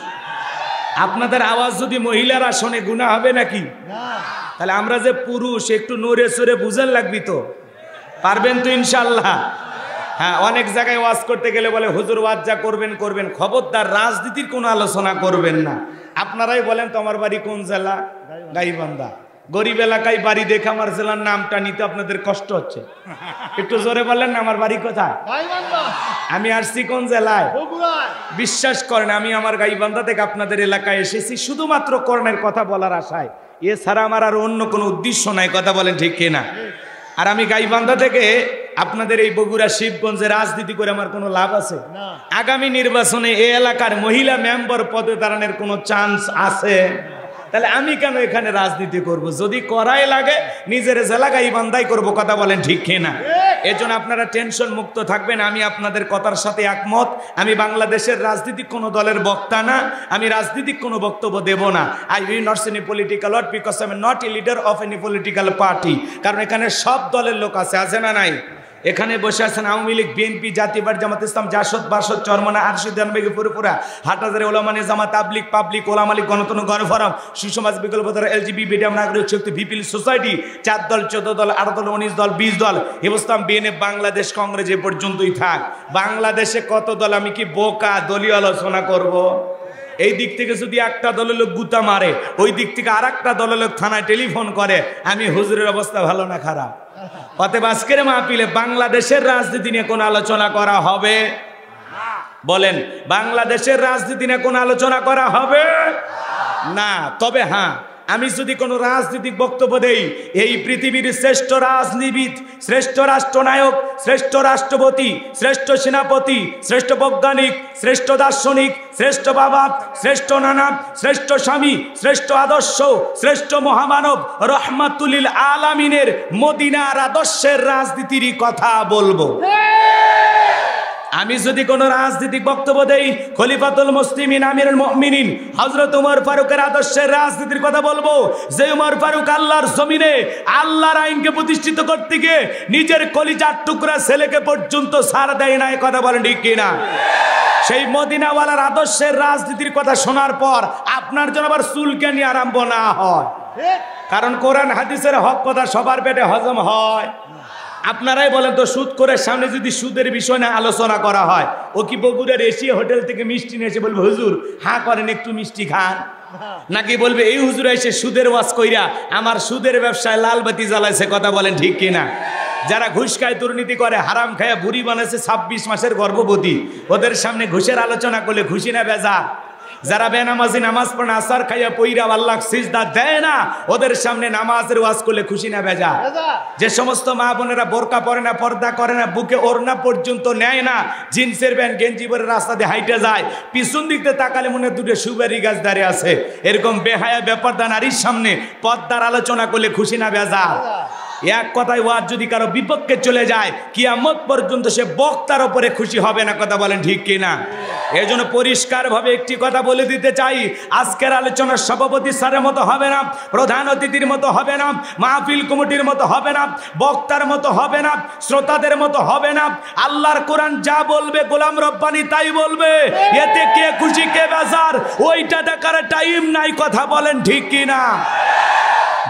আপনাদের আওয়াজ যদি মহিলারা শোনে গুনাহ হবে নাকি? তাহলে আমরা যে পুরুষ, একটু নড়ে চড়ে বুঝান লাগবি তো। পারবেন তো ইনশাল্লাহ? হ্যাঁ, অনেক জায়গায় ওয়াজ করতে গেলে বলে হুজুর ওয়াজ যা করবেন করবেন, খবরদার রাজনীতির কোনো আলোচনা করবেন না। আপনারাই বলেন তো আমার বাড়ি কোন জেলা? গাইবান্ধা। গরিব এলাকায় বাড়ি দেখে আমার জেলার নামটা নিতে আপনাদের কষ্ট হচ্ছে। একটু জোরে বলেন না, আমার বাড়ি কোথায়? আমি আসছি কোন জেলায়? বিশ্বাস করেন, আমি আমার গাইবান্ধা থেকে আপনাদের এলাকায় এসেছি শুধুমাত্র কোরআনের কথা বলার আশায়। এছাড়া আমার আর অন্য কোনো উদ্দেশ্য নাই। কথা বলেন ঠিক কিনা? আর আমি গাইবান্ধা থেকে আপনাদের এই বগুড়া শিবগঞ্জে রাজনীতি করে আমার কোনো লাভ আছে? আগামী নির্বাচনে এই এলাকার মহিলা মেম্বার পদে দাঁড়ানোর কোনো চান্স আছে? তাহলে আমি কেন এখানে রাজনীতি করব? যদি করাই লাগে নিজের জেলা গাইবান্ধাই করব। কথা বলেন ঠিক কিনা? এজন্য আপনারা টেনশন মুক্ত থাকবেন। আমি আপনাদের কথার সাথে একমত। আমি বাংলাদেশের রাজনীতিক কোনো দলের বক্তা না, আমি রাজনীতিক কোনো বক্তব্য দেব না। I will not any political word because I am not a leader of any political party. কারণ এখানে সব দলের লোক আছে না নাই? এখানে বসে আছেন আওয়ামী লীগ, বিএনপি, জাতীয় পার্টি, জামাত ইসলাম, জাসদ, বাসদ, চরমনা, আরশিদ, আনবেগি, পুরোপুরা, হাটহাজারী ওলামানে জামাত, তাবলিগ, পাবলিক, ওলামা লীগ, গণতন্ত্র গণফোরাম, সুসমাজ, বিকল্পধারা, এলজিবি, বিডিএম, নাগরিক শক্তি, পিপল সোসাইটি, 4 দল, 14 দল, 18 দল, 19 দল, 20 দল, হিন্দুস্তান, বিএনএফ, বাংলাদেশ কংগ্রেস, এ পর্যন্তই থাক। বাংলাদেশে কত দল? আমি কি বোকা দলীয় আলোচনা করব? এই দিক থেকে যদি একটা দলের লোক গুতা মারে, ওই দিক থেকে আর একটা দলের লোক থানায় টেলিফোন করে, আমি হুজুরের অবস্থা ভালো না খারাপ? অতএব আজকের মাহফিলে বাংলাদেশের রাজনীতি নিয়ে কোন আলোচনা করা হবে? বলেন, বাংলাদেশের রাজনীতি নিয়ে কোন আলোচনা করা হবে না। তবে হ্যাঁ, আমি যদি কোনো রাজনৈতিক বক্তব্য দেই, এই পৃথিবীর শ্রেষ্ঠ রাজনীতিবিদ, শ্রেষ্ঠ রাষ্ট্রনায়ক, শ্রেষ্ঠ রাষ্ট্রপতি, শ্রেষ্ঠ সেনাপতি, শ্রেষ্ঠ বৈজ্ঞানিক, শ্রেষ্ঠ দার্শনিক, শ্রেষ্ঠ বাবা, শ্রেষ্ঠ নানা, শ্রেষ্ঠ স্বামী, শ্রেষ্ঠ আদর্শ, শ্রেষ্ঠ মহামানব রহমাতুল আলামিনের মদিনার আদর্শের রাজনীতির কথা বলবো। আমি যদি কোনো রাজনৈতিক বক্তব্য দেই, খলিফাতুল মুসলিমিন আমিরুল মুমিনিন হযরত ওমর ফারুকের আদর্শের রাজনীতির কথা বলবো, যে ওমর ফারুক আল্লাহর জমিনে আল্লাহর আইনকে প্রতিষ্ঠিত করতে গিয়ে নিজের কলিজার টুকরা ছেলেকে পর্যন্ত ছাড় দেয় না। এই কথা বলেন ঠিক কিনা? সেই মদিনাওয়ালার আদর্শের রাজনীতির কথা শোনার পর আপনার জন্য আবার চুলকানি আরম্ভ না হয়, কারণ কোরআন হাদিসের হক কথা সবার পেটে হজম হয়। আপনারাই বলেন তো, সুদ করে সামনে যদি সুদের বিষয় না আলোচনা করা হয়, ও কি বগুড়ার এশিয়া হোটেল থেকে মিষ্টি নিয়ে এসে বলবে হুজুর হ্যাঁ করেন একটু মিষ্টি খান, নাকি বলবে এই হুজুর এসে সুদের ওয়াজ কইরা আমার সুদের ব্যবসায় লাল বাতি জ্বালাইছে? কথা বলেন ঠিক কিনা? যারা ঘুষ খায়, দুর্নীতি করে, হারাম খায় বুড়ি বানাইছে 26 মাসের গর্ভবতী, ওদের সামনে ঘুষের আলোচনা করলে খুশি না বেজা? যারা বেনামাজি নামাজ পড়ে আসার খাইয়া পইরা আল্লাহ সিজদা দেয় না, ওদের সামনে নামাজের ওয়াজ করলে খুশি না বেজা? যে সমস্ত মা বোনেরা বোরকা পরে না, পর্দা করে না, বুকে ওড়না পর্যন্ত নেয় না, জিন্সের প্যান্ট গেঞ্জি পরে রাস্তা দিয়ে হাইটে যায়, পিছন দিক দিয়ে তাকালে মনে দুটো সুপারি গাছ দাঁড়িয়ে আছে, এরকম বেহায়া ব্যাপারটা নারীর সামনে পর্দার আলোচনা করলে খুশি না বেজা? এক কথায় ওয়াজ যদি কারো বিপক্ষে চলে যায়, কিয়ামত পর্যন্ত সে বক্তার উপরে খুশি হবে না। কথা বলেন ঠিক কিনা? এই জন্য পরিষ্কারভাবে একটি কথা বলে দিতে চাই, আজকের আলোচনার সভাপতি স্যারের মতো হবে না, প্রধান অতিথির মতো হবে না, মাহফিল কমিটির মতো হবে না, বক্তার মতো হবে না, শ্রোতাদের মতো হবে না। আল্লাহর কোরআন যা বলবে গোলাম রব্বানি তাই বলবে, এতে কে খুশি কে বেজার ওইটা দেখার টাইম নাই। কথা বলেন ঠিক কিনা?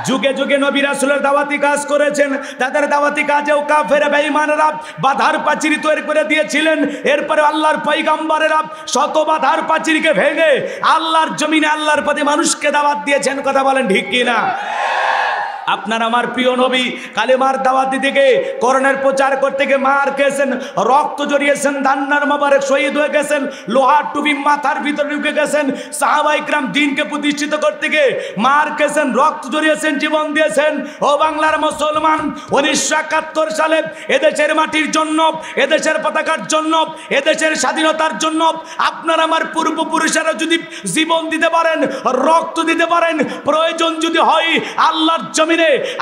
যুগে যুগে নবী রাসূলের দাওয়াতি কাজ করেছেন, তাদের দাওয়াতি কাজেও কাফের বেঈমানরা বাধার প্রাচীর তৈরি করে দিয়েছিলেন। এরপরে আল্লাহর পয়গম্বরেরা শত বাধার প্রাচীরকে ভেঙে আল্লাহর জমিনে আল্লাহর পথে মানুষকে দাওয়াত দিয়েছেন। কথা বলেন ঠিক কিনা? আপনার আমার প্রিয় নবী কালেমার দাওয়াত দিতে গিয়ে, কোরআনের প্রচার করতে গিয়ে মার খেয়েছেন, রক্ত জড়িয়েছেন, দান্নার মোবারক শহীদ হয়ে গেছেন, লোহার টুপি মাথার ভিতরে ঢুকে গেছেন। সাহাবায়ে কিরাম দ্বীনকে প্রতিষ্ঠিত করতে গিয়ে মার খেয়েছেন, রক্ত জড়িয়েছেন, জীবন দিয়েছেন। ও বাংলার মুসলমান, 1971 সালে এদেশের মাটির জন্য, এদেশের পতাকার জন্য, এদেশের স্বাধীনতার জন্য আপনার আমার পূর্বপুরুষেরা যদি জীবন দিতে পারেন, রক্ত দিতে পারেন, প্রয়োজন যদি হয় আল্লাহর জমিনে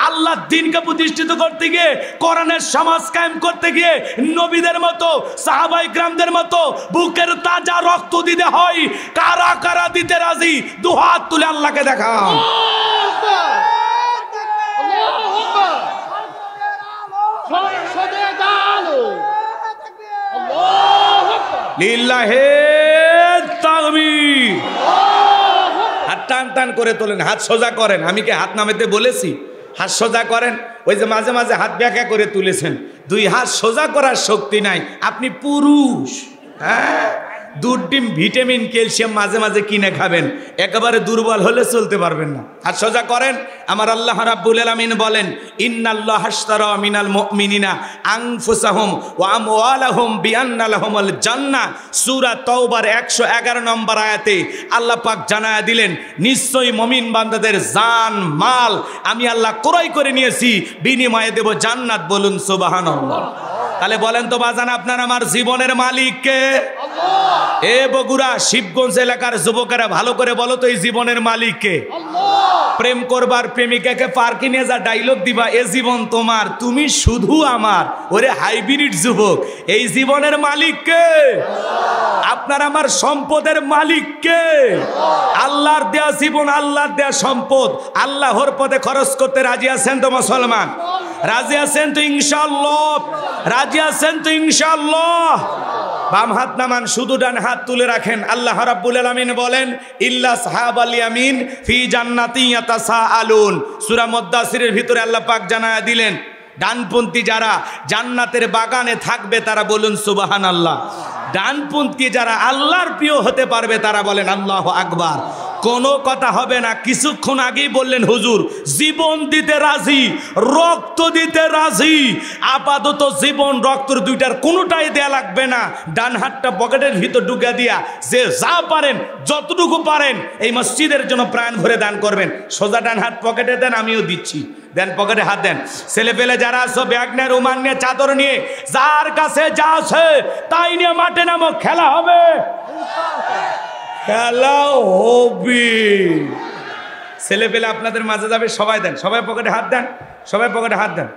আল্লাহর দ্বীনকে প্রতিষ্ঠিত করতে গিয়ে, কোরআনের সমাজ কায়েম করতে গিয়ে নবীদের মতো, সাহাবায়ে কিরামদের মতো বুকের তাজা রক্ত দিতে হয়। কারা কারা দিতে রাজি? দুহাত তুলে আল্লাহকে দেখাও। লিল্লাহে তাকবীর। হাত টান টান করে তোলেন, হাত সোজা করেন। আমি কি হাত নামাতে বলেছি? হাত সোজা করেন। ওই যে মাঝে মাঝে হাত ব্যাখ্যা করে তুলেছেন, 2 হাত সোজা করার শক্তি নাই। আপনি পুরুষ, হ্যাঁ, দুধ ডিম ভিটামিন ক্যালসিয়াম মাঝে মাঝে কিনে খাবেন, একেবারে দুর্বল হলে চলতে পারবেন না। হাত সোজা করেন। আমার আল্লাহ রাব্বুল আলামিন বলেন, ইন্নাল্লাহা আশতারা মিনাল মুমিনিনা আনফুসাহুম ওয়া আমওয়ালাহুম বিআন্না লাহুমুল জান্নাহ। সূরা তাওবার 111 নম্বর আয়াতে আল্লাহ পাক জানায়া দিলেন, নিশ্চয়ই মুমিন বান্দাদের জান মাল আমি আল্লাহ ক্রয় করে নিয়েছি, বিনিময়ে দেব জান্নাত। বলুন সুবহানাল্লাহ। তাহলে বলেন তো বাজান, আপনার আমার জীবনের মালিক কে? আল্লাহ। এ বগুড়া শিবগঞ্জ এলাকার যুবকেরা ভালো করে বলো তো, এই জীবনের মালিক কে? আল্লাহ। প্রেম করবার প্রেমিকাকে পার্কে নিয়ে যা ডায়লগ দিবা, এ জীবন তোমার, তুমি শুধু আমার, ওরে হাইব্রিড যুবক, এই জীবনের মালিক কে? আল্লাহ। আপনার আমার সম্পদের মালিক কে? আল্লাহ। আল্লাহর দেয়া জীবন, আল্লাহর দেয়া সম্পদ, আল্লাহর পথে খরচ করতে রাজি আছেন তো মুসলমান? রাজি আছেন তো ইনশাআল্লাহ? রাজি আছেন তো ইনশাআল্লাহ? বাম হাত নামান, শুধু ডান হাত তুলে রাখেন। আল্লাহ রাব্বুল আলামিন বলেন, ইল্লা সাহাবাল ইয়ামিন ফি জান্নাতি ইয়াতাসাআলুন। সূরা মুদ্দাসিরের ভিতরে আল্লাহ পাক জানায়া দিলেন, ডানপন্থী যারা জান্নাতের বাগানে থাকবে তারা বলুন সুবহানাল্লাহ। ডানপন্থী যারা আল্লাহর প্রিয় হতে পারবে তারা বলেন আল্লাহু আকবার। কোনো কথা হবে না। কিছুক্ষণ আগেই বললেন হুজুর জীবন দিতে রাজি, রক্ত দিতে রাজি। আপাতত জীবন রক্তর দুইটার কোনোটাই দেয়া লাগবে না। ডান হাতটা পকেটের ভিতর ঢুকে দিয়া যে যা পারেন, যতটুকু পারেন এই মসজিদের জন্য প্রাণ ভরে দান করবেন। সোজা ডান হাত পকেটে দেন, আমিও দিচ্ছি। দেন, পকেটে হাত দেন। ছেলে পেলে যারা আছো ব্যাগ নিয়ে, রুমাল নিয়ে, চাদর নিয়ে, যার কাছে যা আছে তাই নিয়ে মাঠে নামো, খেলা হবে, খেলা হবে। ছেলে পেলে আপনাদের মাঝে যাবে, সবাই দেন, সবাই পকেটে হাত দেন, সবাই পকেটে হাত দেন।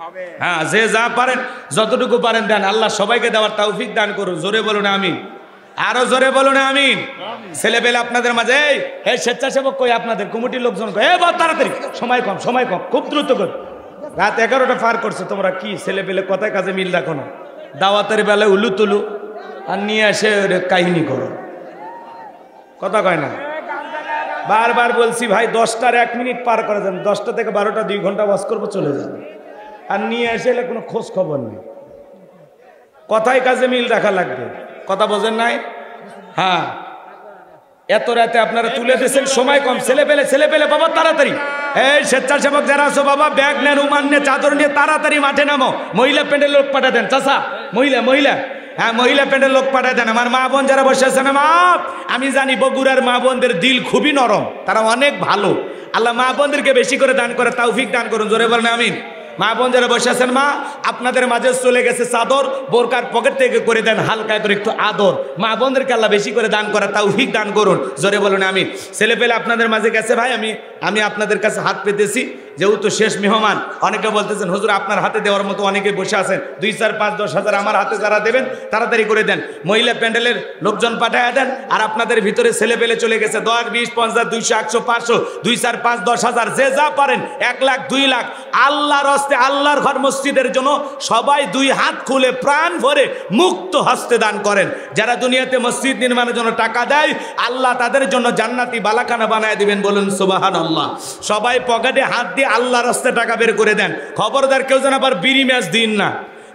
হবে। হ্যাঁ, যে যা পারেন যতটুকু পারেন দেন, আল্লাহ সবাইকে দেওয়ার তৌফিক দান করুন। জোরে বলুন আমিন, আরো জোরে বলুন আমিন। ছেলে পেলে আপনাদের মাঝে, এই স্বেচ্ছাসেবক কই, আপনাদের কমিটির লোকজন কই, বহুত তাড়াতাড়ি, সময় কম, সময় কম, খুব দ্রুত কর। রাত 11টা পার করছে, তোমরা কি ছেলে পেলে কথায় কাজে মিল রাখো না? দাওয়াতের বেলায় উলু তুলু আর নিয়ে এসে কাহিনী করো, কথা কয় না। বারবার বলছি ভাই 10টার 1 মিনিট পার করে যান, 10টা থেকে 12টা 2 ঘন্টা ওয়াজ করবো, চলে যাবে। আর নিয়ে এসে এলে কোনো খোঁজ খবর নেই। কথায় কাজে মিল রাখা লাগবে, কথা বোঝেন নাই? হ্যাঁ, এত রাতে আপনারা তুলে দিয়েছেন, সময় কম, ছেলে পেলে বাবা তাড়াতাড়ি। এই স্বেচ্ছাসেবক যারা আছো বাবা, ব্যাগ নেন, রুমাল নিয়ে, চাদর নিয়ে তাড়াতাড়ি মাঠে নামো। মহিলা প্যান্ডেল লোক পাঠা দেন, চাচা মহিলা, হ্যাঁ মহিলা প্যান্ডেল লোক পাঠা দেন। আমার মা বোন যারা বসে আছেন, মা, আমি জানি বগুড়ার মা বোনদের দিল খুবই নরম, তারা অনেক ভালো। আল্লাহ মা বোনদেরকে বেশি করে দান করে তৌফিক দান করুন। জোরে বলেন আমিন। মা বোন যারা বসে আছেন, মা, আপনাদের মাঝে চলে গেছে চাদর, বোরকার পকেট থেকে করে দেন হালকা করে একটু আদর। মা বোনদেরকে আল্লাহ বেশি করে দান করা তৌফিক দান করুন। জোরে বলুন আমিন। ছেলে পেলে আপনাদের মাঝে গেছে ভাই, আমি আপনাদের কাছে হাত পেতেছি, যেহেতু শেষ মেহমান। অনেকে বলতেছেন হুজুর আপনার হাতে দেওয়ার মতো অনেকে বসে আছেন, 2, 4, 5, 10 হাজার আমার হাতে যারা দেবেন তাড়াতাড়ি করে দেন। মহিলা প্যান্ডেলের লোকজন পাঠায় দেন। আর আপনাদের ভিতরে ছেলে পেলে চলে গেছে 10, 20, 50, 200, 100, 500, 2, 4, 5, 10 হাজার, যে যা পারেন, 1 লাখ, 2 লাখ, আল্লাহর হস্তে, আল্লাহর ঘর মসজিদের জন্য সবাই 2 হাত খুলে প্রাণ ভরে মুক্ত হস্তে দান করেন। যারা দুনিয়াতে মসজিদ নির্মাণের জন্য টাকা দেয়, আল্লাহ তাদের জন্য জান্নাতি বালাখানা বানায় দিবেন, বলুন সুবহানাল্লাহ। সবাই পকেটে হাত দিয়ে আল্লাহর রাস্তে টাকা বের করে দেন। খবরদার কেউ যেন আবার বিড়ি ম্যাচ দিন না।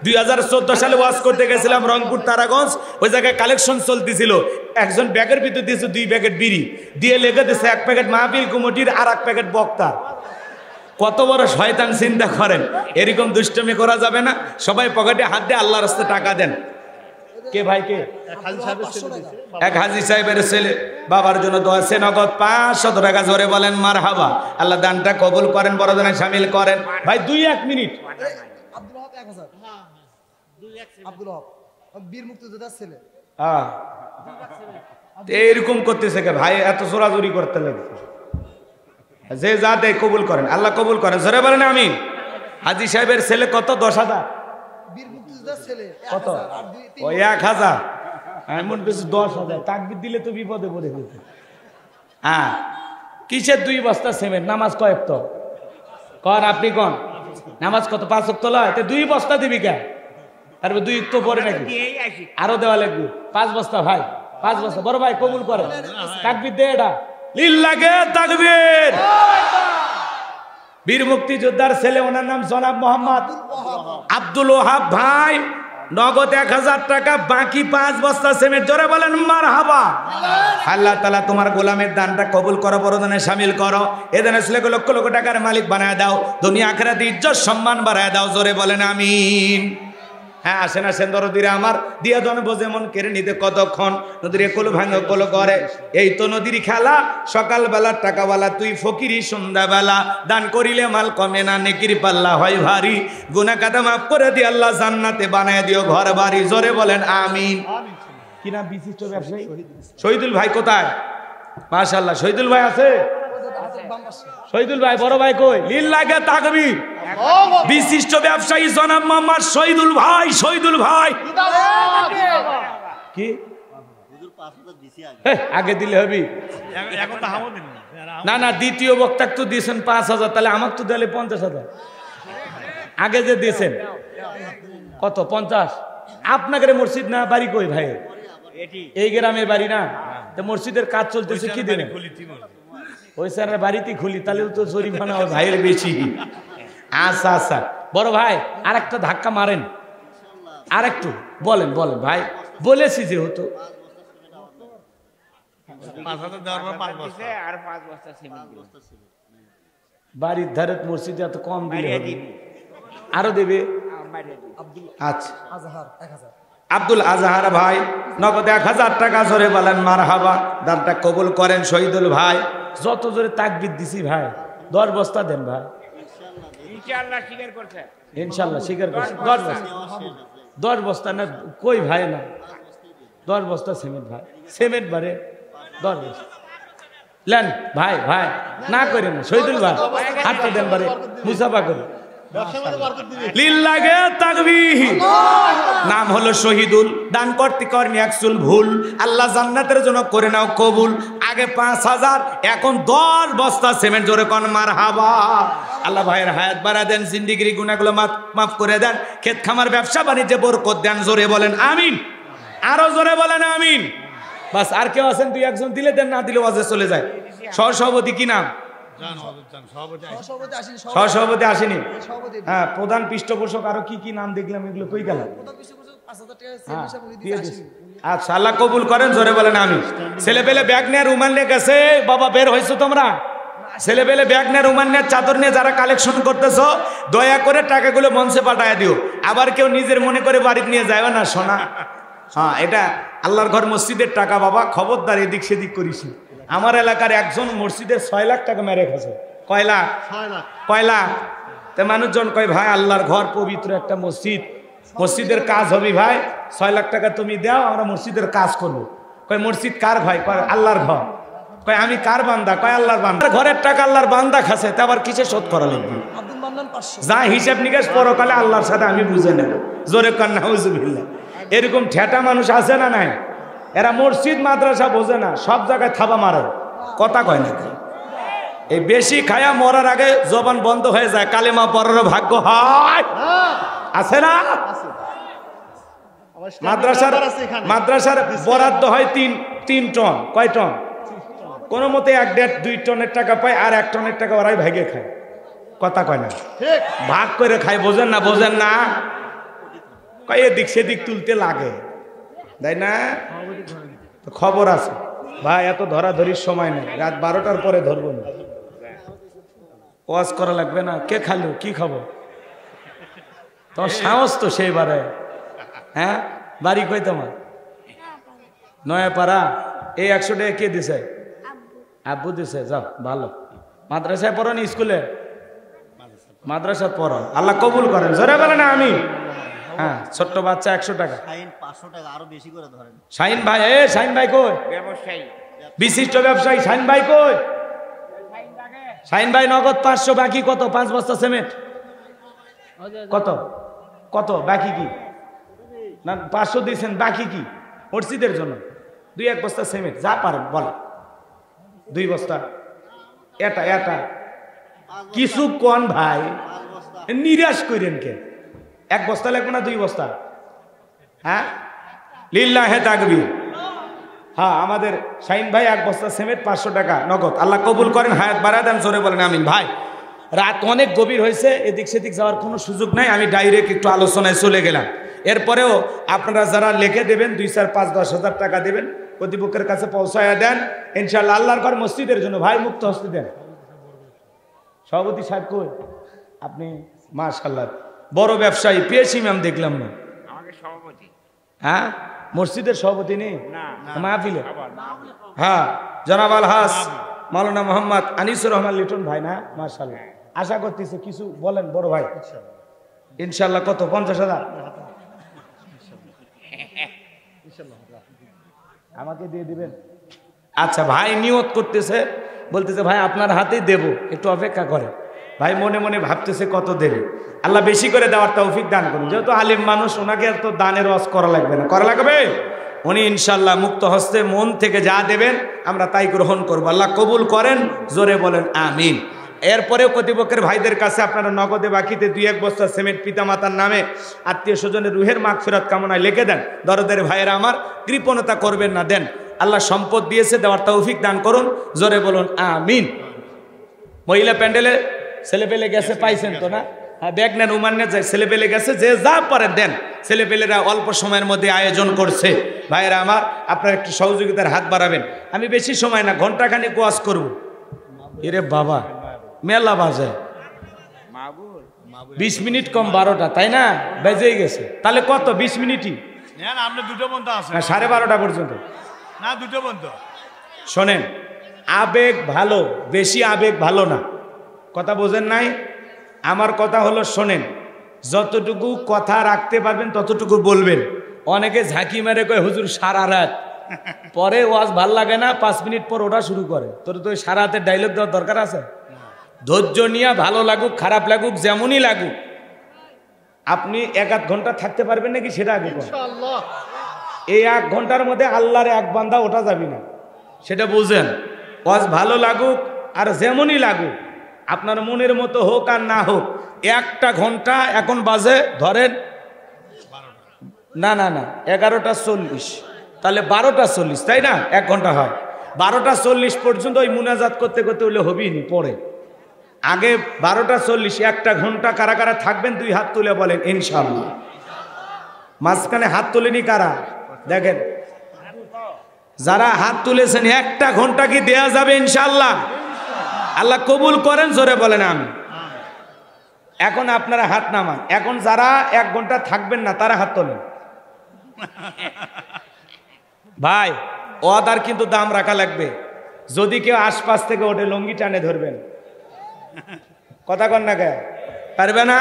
2014 সালে ওয়াজ করতে গেছিলাম রংপুর তারাগঞ্জ, ওই জায়গায় কালেকশন চলতেছিল। একজন ব্যাগের ভিতরে দিয়েছে 2 প্যাকেট বিড়ি, দিয়ে লেগে দিয়েছে 1 প্যাকেট মাহফিল কমিটির আর 1 প্যাকেট বক্তা। কত বড় শয়তান, চিন্তা করেন। এরকম দুষ্টমি করা যাবে না। সবাই পকেটে হাত দিয়ে আল্লাহর রাস্তে টাকা দেন। কে ভাই, কে? এক হাজী সাহেবের ছেলে বাবার জন্য দোয়া আছে, নগদ 500 টাকা। জোরে বলেন মারহাবা। আল্লাহ দানটা কবুল করেন, বড়জনে শামিল করেন। ভাই 2-1 মিনিট। আব্দুল হক 1000, আব্দুল হক বীর মুক্তিযোদ্ধার ছেলে। হ্যাঁ, এরকম করতেছে কে ভাই? এত জোরাজুরি করতে লাগে। যে যা দেয় কবুল করেন, আল্লাহ কবুল করেন। জোরে বলেন আমিন। হাজী সাহেবের ছেলে কত? 10,000। বীর মুক্তিযোদ্ধার ছেলে কত? ওই 1000। এমন কিছু 10,000 তাকবীর দিলে তো বিপদে পড়ে যেত। হ্যাঁ, কিসের 2 বস্তা সিমেন্ট? নামাজ কয়েক তো কর, আপনি কোন নামাজ কত? 5 ওয়াক্ত লয়, 2 বস্তা দিবি কে? তারপর 2 তো পরে নাকি আরো দেওয়া লাগবে? 5 বস্তা ভাই, 5 বস্তা। বড় ভাই কবুল করে, তাকবীর দে। এটা লিল্লাহে তাকবীর। বীর মুক্তিযোদ্ধার ছেলে, ওনার নাম জনাব মোহাম্মদ আব্দুল ওহাব ভাই। নগদ 1000 টাকা, বাকি 5 বস্তা সিমেন্ট। জোরে বলেন মারহাবা। আল্লাহ তাআলা তোমার গোলামের দানটা কবুল করো, বড়দানে শামিল করো। এ দানে ছেলেকে লক্ষ লক্ষ টাকার মালিক বানায় দাও, দুনিয়া আখিরাতে ইজ্জত সম্মান বাড়ায় দাও। জোরে বলেন আমিন। হ্যাঁ, আসেন আসেন দরদিরা আমার, দিয়া দন বোঝে মন কেড়ে নিতে কতক্ষণ। নদীর কোল ভাঙো কোল করে, এই তো নদীর খেলা। সকালবেলা টাকাওয়ালা তুই, ফকিরি সন্ধ্যাবেলা। দান করিলে মাল কমে না, নেকির পাল্লা হয় ভারী। গুনাহ কাদা মাফ করে দিয়ে আল্লাহ জান্নাতে বানায় দিও ঘর বাড়ি। জোরে বলেন আমিন। কি নাম? বিশিষ্ট ব্যবসায়ী শহীদুল ভাই কোথায়? মাশাআল্লাহ, শহীদুল ভাই আছে? শহীদুল ভাই, বড় ভাই কই? লিল্লাহে তাকবীর। বিশিষ্ট ব্যবসায়ী জনাব মোহাম্মদ শহীদুল ভাই। শহীদুল ভাই কি আগে দিলে হবি? না না, দ্বিতীয় বক্তাকে তো দিয়েছেন 5,000, তাহলে আমাকে তো দিলে 50,000। আগে যে দিয়েছেন কত? 50। আপনাদের মসজিদ না বাড়ি কই ভাই? এই গ্রামের বাড়ি না? তো মসজিদের কাজ চলতেছে কি দিনে? ওই স্যারের বাড়িতে খুলি, তাহলে তো জরিমানা ভাইয়ের বেশি। আচ্ছা আচ্ছা, বড় ভাই আর একটা ধাক্কা মারেন, আর একটু বলেন বলেন ভাই। বলেছি যেহেতু বাড়ির ধারে মসজিদে এত কম দিলে হবে, আরো দেবে। আচ্ছা, আব্দুল আজহার ভাই নগদ 1000 টাকা। জোরে বলেন মারহাবা। দানটা কবুল করেন শহীদুল ভাই। যত জোরে তাকবীর দিছি ভাই, 10 বস্তা দেন ভাই। ইনশাআল্লাহ স্বীকার করছে, ইনশাআল্লাহ স্বীকার করছে। 10 বস্তা না কই ভাই? না 10 বস্তা সিমেন্ট ভাই, সিমেন্ট বারে 10 বস্তা লেন ভাই। ভাই না করে না শহীদুল ভাই, হাতটা দেন বারে, মুসাফা করে। লিল্লাহে তাকবীর। নাম হলো শহীদুল। দান করতে করনি একচুল ভুল, আল্লাহ জান্নাতের জন্য করে নাও কবুল। আগে 5,000 এখন 10 বস্তা সিমেন্ট, জোরে কোন মারহাবা। আল্লাহ ভাইয়ের হায়াত বাড়া দেন, জিন্দেগির গুনাহগুলো মাফ করে দেন, ক্ষেত খামার ব্যবসা বাণিজ্যে বরকত দেন, জোরে বলেন আমিন। আরো জোরে বলেন আমিন। বাস আর কেউ আছেন? 2-1 দিলে দেন, না দিলে ওয়াজে চলে যায়। সহসভাপতি কি নাম? সহসভাপতি আসেনি। হ্যাঁ, প্রধান পৃষ্ঠপোষক আরো কি কি নাম দেখলাম, এগুলো কই গেল? আচ্ছা, আল্লাহ কবুল করেন, জোরে বলেন আমিন। ছেলে পেলে ব্যাগ নিয়ে রুমাল নিয়ে গেছে, বাবা বের হয়েছো তোমরা? ছেলে পেলে ব্যাগ নিয়ে রুমাল নিয়ে চাদর নিয়ে যারা কালেকশন করতেছো, দয়া করে টাকাগুলো মঞ্চে পাঠায় দিও। আবার কেউ নিজের মনে করে বাড়িতে নিয়ে যাবে না, সোনা। হ্যাঁ, এটা আল্লাহর ঘর মসজিদের টাকা বাবা, খবরদার এদিক সেদিক করিস। আমার এলাকার একজন মসজিদের 6 লাখ টাকা মেরে গেছে। কয় লাখ? 6 লাখ। তা মানুষজন কয় ভাই আল্লাহর ঘর পবিত্র একটা মসজিদ, মসজিদের কাজ হবে ভাই, 6 লাখ টাকা তুমি দাও, আমরা মসজিদের কাজ করবো। কয় মসজিদ কার ভাই? কয় আল্লাহর ঘর। কয় আমি কার বান্দা? কয় আল্লাহর বান্দা। ঘরের টাকা আল্লাহর বান্দা খাচ্ছে, তা আবার কিসে শোধ করা লাগবে? যা হিসাব নিকাশ পরকালে আল্লাহর সাথে আমি বুঝে নেব, জোরে কর নাউজুবিল্লাহ। এরকম ঠেটা মানুষ আছে না নাই? এরা মসজিদ মাদ্রাসা বোঝে না, সব জায়গায় থাবা মারে, কথা কয় না। এই বেশি খায়া মরার আগে জবান বন্ধ হয়ে যায়, কালেমা পড়ার ভাগ্য হয় আছে না? মাদ্রাসার বরাদ্দ হয় 3 টন। কয় টন? কোন মতে 1-1.5-2 টনের টাকা পায়, আর 1 টনের টাকা ওরাই ভাগে খায়, কথা কয় না, ভাগ করে খায়। বোঝেন না? বোঝেন না? কয় এদিক সেদিক তুলতে লাগে, তাই না? খবর আছে ভাই, এত ধরাধরির সময় নেই, রাত 12টার পরে ধরবো না, ওয়াজ করা লাগবে না। কে খালো? কি খাবো? তোমার সাহস তো সেইবারে। হ্যাঁ, বাড়ি কই তোমার? নয়াপাড়া। এই 100 টাকা কে দিছে? আব্বু দিছে। যাও, ভালো। মাদ্রাসায় পড়ো নি? স্কুলে মাদ্রাসা পড়ো, আল্লাহ কবুল করেন, জোরে বলেন আমি। হ্যাঁ, ছোট্ট বাচ্চা 100 টাকা। 500 টাকা আরো বেশি করে ধরেন। শাহিন ভাই, শাহিন ভাই কই? ব্যবসায়ী, বিশিষ্ট ব্যবসায়ী শাহিন ভাই কই? শাহিন ভাই নগদ 500, বাকি কত? 5 বস্তা সিমেন্ট। কত কত বাকি কি? না 500 দিয়েছেন, বাকি কি? মসজিদের জন্য 2-1 বস্তা সিমেন্ট, যা পারেন বল। 2 বস্তা। এটা কিছু কোন ভাই, নিরাশ করেন কে? 1 বস্তা লাগবে না 2 বস্তা? হ্যাঁ, লিল্লাহে তাকবীর। হ্যাঁ, আমাদের শাহিন ভাই 1 বস্তা সিমেন্ট 500 টাকা নগদ, আল্লাহ কবুল করেন, হায়াত বাড়া দেন, জোরে বলেন আমিন। ভাই রাত অনেক গভীর হয়েছে, এদিক সেদিক যাওয়ার কোনো সুযোগ নাই, আমি ডাইরেক্ট একটু আলোচনায় চলে গেলাম। এরপরেও আপনারা যারা লিখে দেবেন 2, 4, 5, 10 হাজার টাকা দেবেন, কর্তৃপক্ষের কাছে পৌঁছায়া দেন ইনশাআল্লাহ, আল্লাহর ঘর মসজিদের জন্য। ভাই মুক্ত হস্তে দেন। সভাপতি সাহেব কই? আপনি মাশাআল্লাহ বড় ব্যবসায়ী, পেয়েছি ম্যাম, দেখলাম না। আমাকে সভাপতি। হ্যাঁ, মসজিদের সভাপতি নেই না, মাহফিলে? হ্যাঁ, জনাব আলহাজ মাওলানা মোহাম্মদ আনিসুর রহমান লিটন ভাই না? মাশাআল্লাহ। আশা করতেছি কিছু বলেন বড় ভাই। ইনশাআল্লাহ কত? 50,000 আমাকে দিয়ে দিবেন? আচ্ছা, ভাই নিয়ত করতেছে, বলতেছে ভাই আপনার হাতেই দেব, একটু অপেক্ষা করে। ভাই মনে মনে ভাবতেছে কত দেবে। আল্লাহ বেশি করে দেওয়ার তৌফিক দান করুন। যেহেতু আলিম মানুষ, ওনাকে আর তো দানের ওয়াজ করা লাগবে না, করা লাগবে? উনি ইনশাআল্লাহ মুক্ত হস্তে মন থেকে যা দেবেন আমরা তাই গ্রহণ করব, আল্লাহ কবুল করেন, জোরে বলেন আমিন। এরপরেও কর্তৃপক্ষের ভাইদের কাছে আপনারা নগদে বাকিতে 2-1 বস্তা সিমেন্ট পিতামাতার নামে, আত্মীয় স্বজনের রুহের মাগফিরাত কামনায় লিখে দেন। দরদের ভাইয়েরা আমার, কৃপণতা করবেন না, দেন। আল্লাহ সম্পদ দিয়েছে, দেওয়ার তৌফিক দান করুন, জোরে বলুন আমিন। মহিলা প্যান্ডেলে ছেলে পেলে গেছে, পাইছেন তো না? হ্যাঁ, ব্যাগ নেন, রুমান নেন, ছেলে পেলে গেছে, যে যা পারেন দেন। ছেলে পেলেরা অল্প সময়ের মধ্যে আয়োজন করছে। ভাইয়েরা আমার, আপনারা একটু সহযোগিতার হাত বাড়াবেন। আমি বেশি সময় না, ঘন্টাখানেক ওয়াজ করব। এরে বাবা, মেলা বাজে 20 মিনিট কম 12টা, তাই না? বেজেই গেছে। তাহলে কত? 20 মিনিটই। আপনি 2টো পর্যন্ত আছে, 12:30 পর্যন্ত না 2টো পর্যন্ত। শোনেন, আবেগ ভালো, বেশি আবেগ ভালো না, কথা বোঝেন নাই? আমার কথা হলো, শোনেন, যতটুকু কথা রাখতে পারবেন ততটুকু বলবেন। অনেকে ঝাঁকি মেরে কয় হুজুর সারা রাত, পরে ওয়াজ ভাল লাগে না, 5 মিনিট পর ওটা শুরু করে। তোর তো সারা রাতের ডায়লগ দেওয়ার দরকার আছে? ধৈর্য নিয়ে ভালো লাগুক খারাপ লাগুক যেমনই লাগুক, আপনি 1-8 ঘন্টা থাকতে পারবেন নাকি সেটা আগে বলেন। এই 1 ঘন্টার মধ্যে আল্লাহর এক বান্দা ওঠা যাবে না, সেটা বুঝেন। ওয়াজ ভালো লাগুক আর যেমনই লাগুক, আপনার মনের মতো হোক আর না হোক, 1টা ঘন্টা এখন বাজে ধরেন না 11:40, তাহলে 12:40, তাই না? 1 ঘন্টা হয়, 12:40 পর্যন্ত ওই মুনাজাত করতে করতে হলে হবেই নি পরে। আগে 12:40, 1টা ঘন্টা কারা কারা থাকবেন 2 হাত তুলে বলেন ইনশাআল্লাহ। মাঝখানে হাত তুলেনি কারা? দেখেন যারা হাত তুলেছেন, 1টা ঘন্টা কি দেয়া যাবে ইনশাআল্লাহ? আল্লাহ কবুল করেন, জোরে বলেন আমি। এখন আপনারা হাত নামান। এখন যারা 1 ঘন্টা থাকবেন না তারা হাত তোলেন। ভাই ওয়াদার কিন্তু দাম রাখা লাগবে। যদি কেউ আশপাশ থেকে ওঠে লঙ্গি টানে ধরবেন, কথা কন না কে? পারবে না?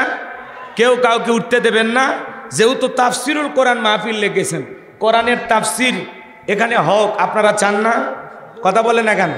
কেউ কাউকে উঠতে দেবেন না। যেহেতু তাফসিরুল কোরআন মাহফিল লেগেছেন, কোরআনের তাফসির এখানে হোক, আপনারা চান না? কথা বলেন না কেন?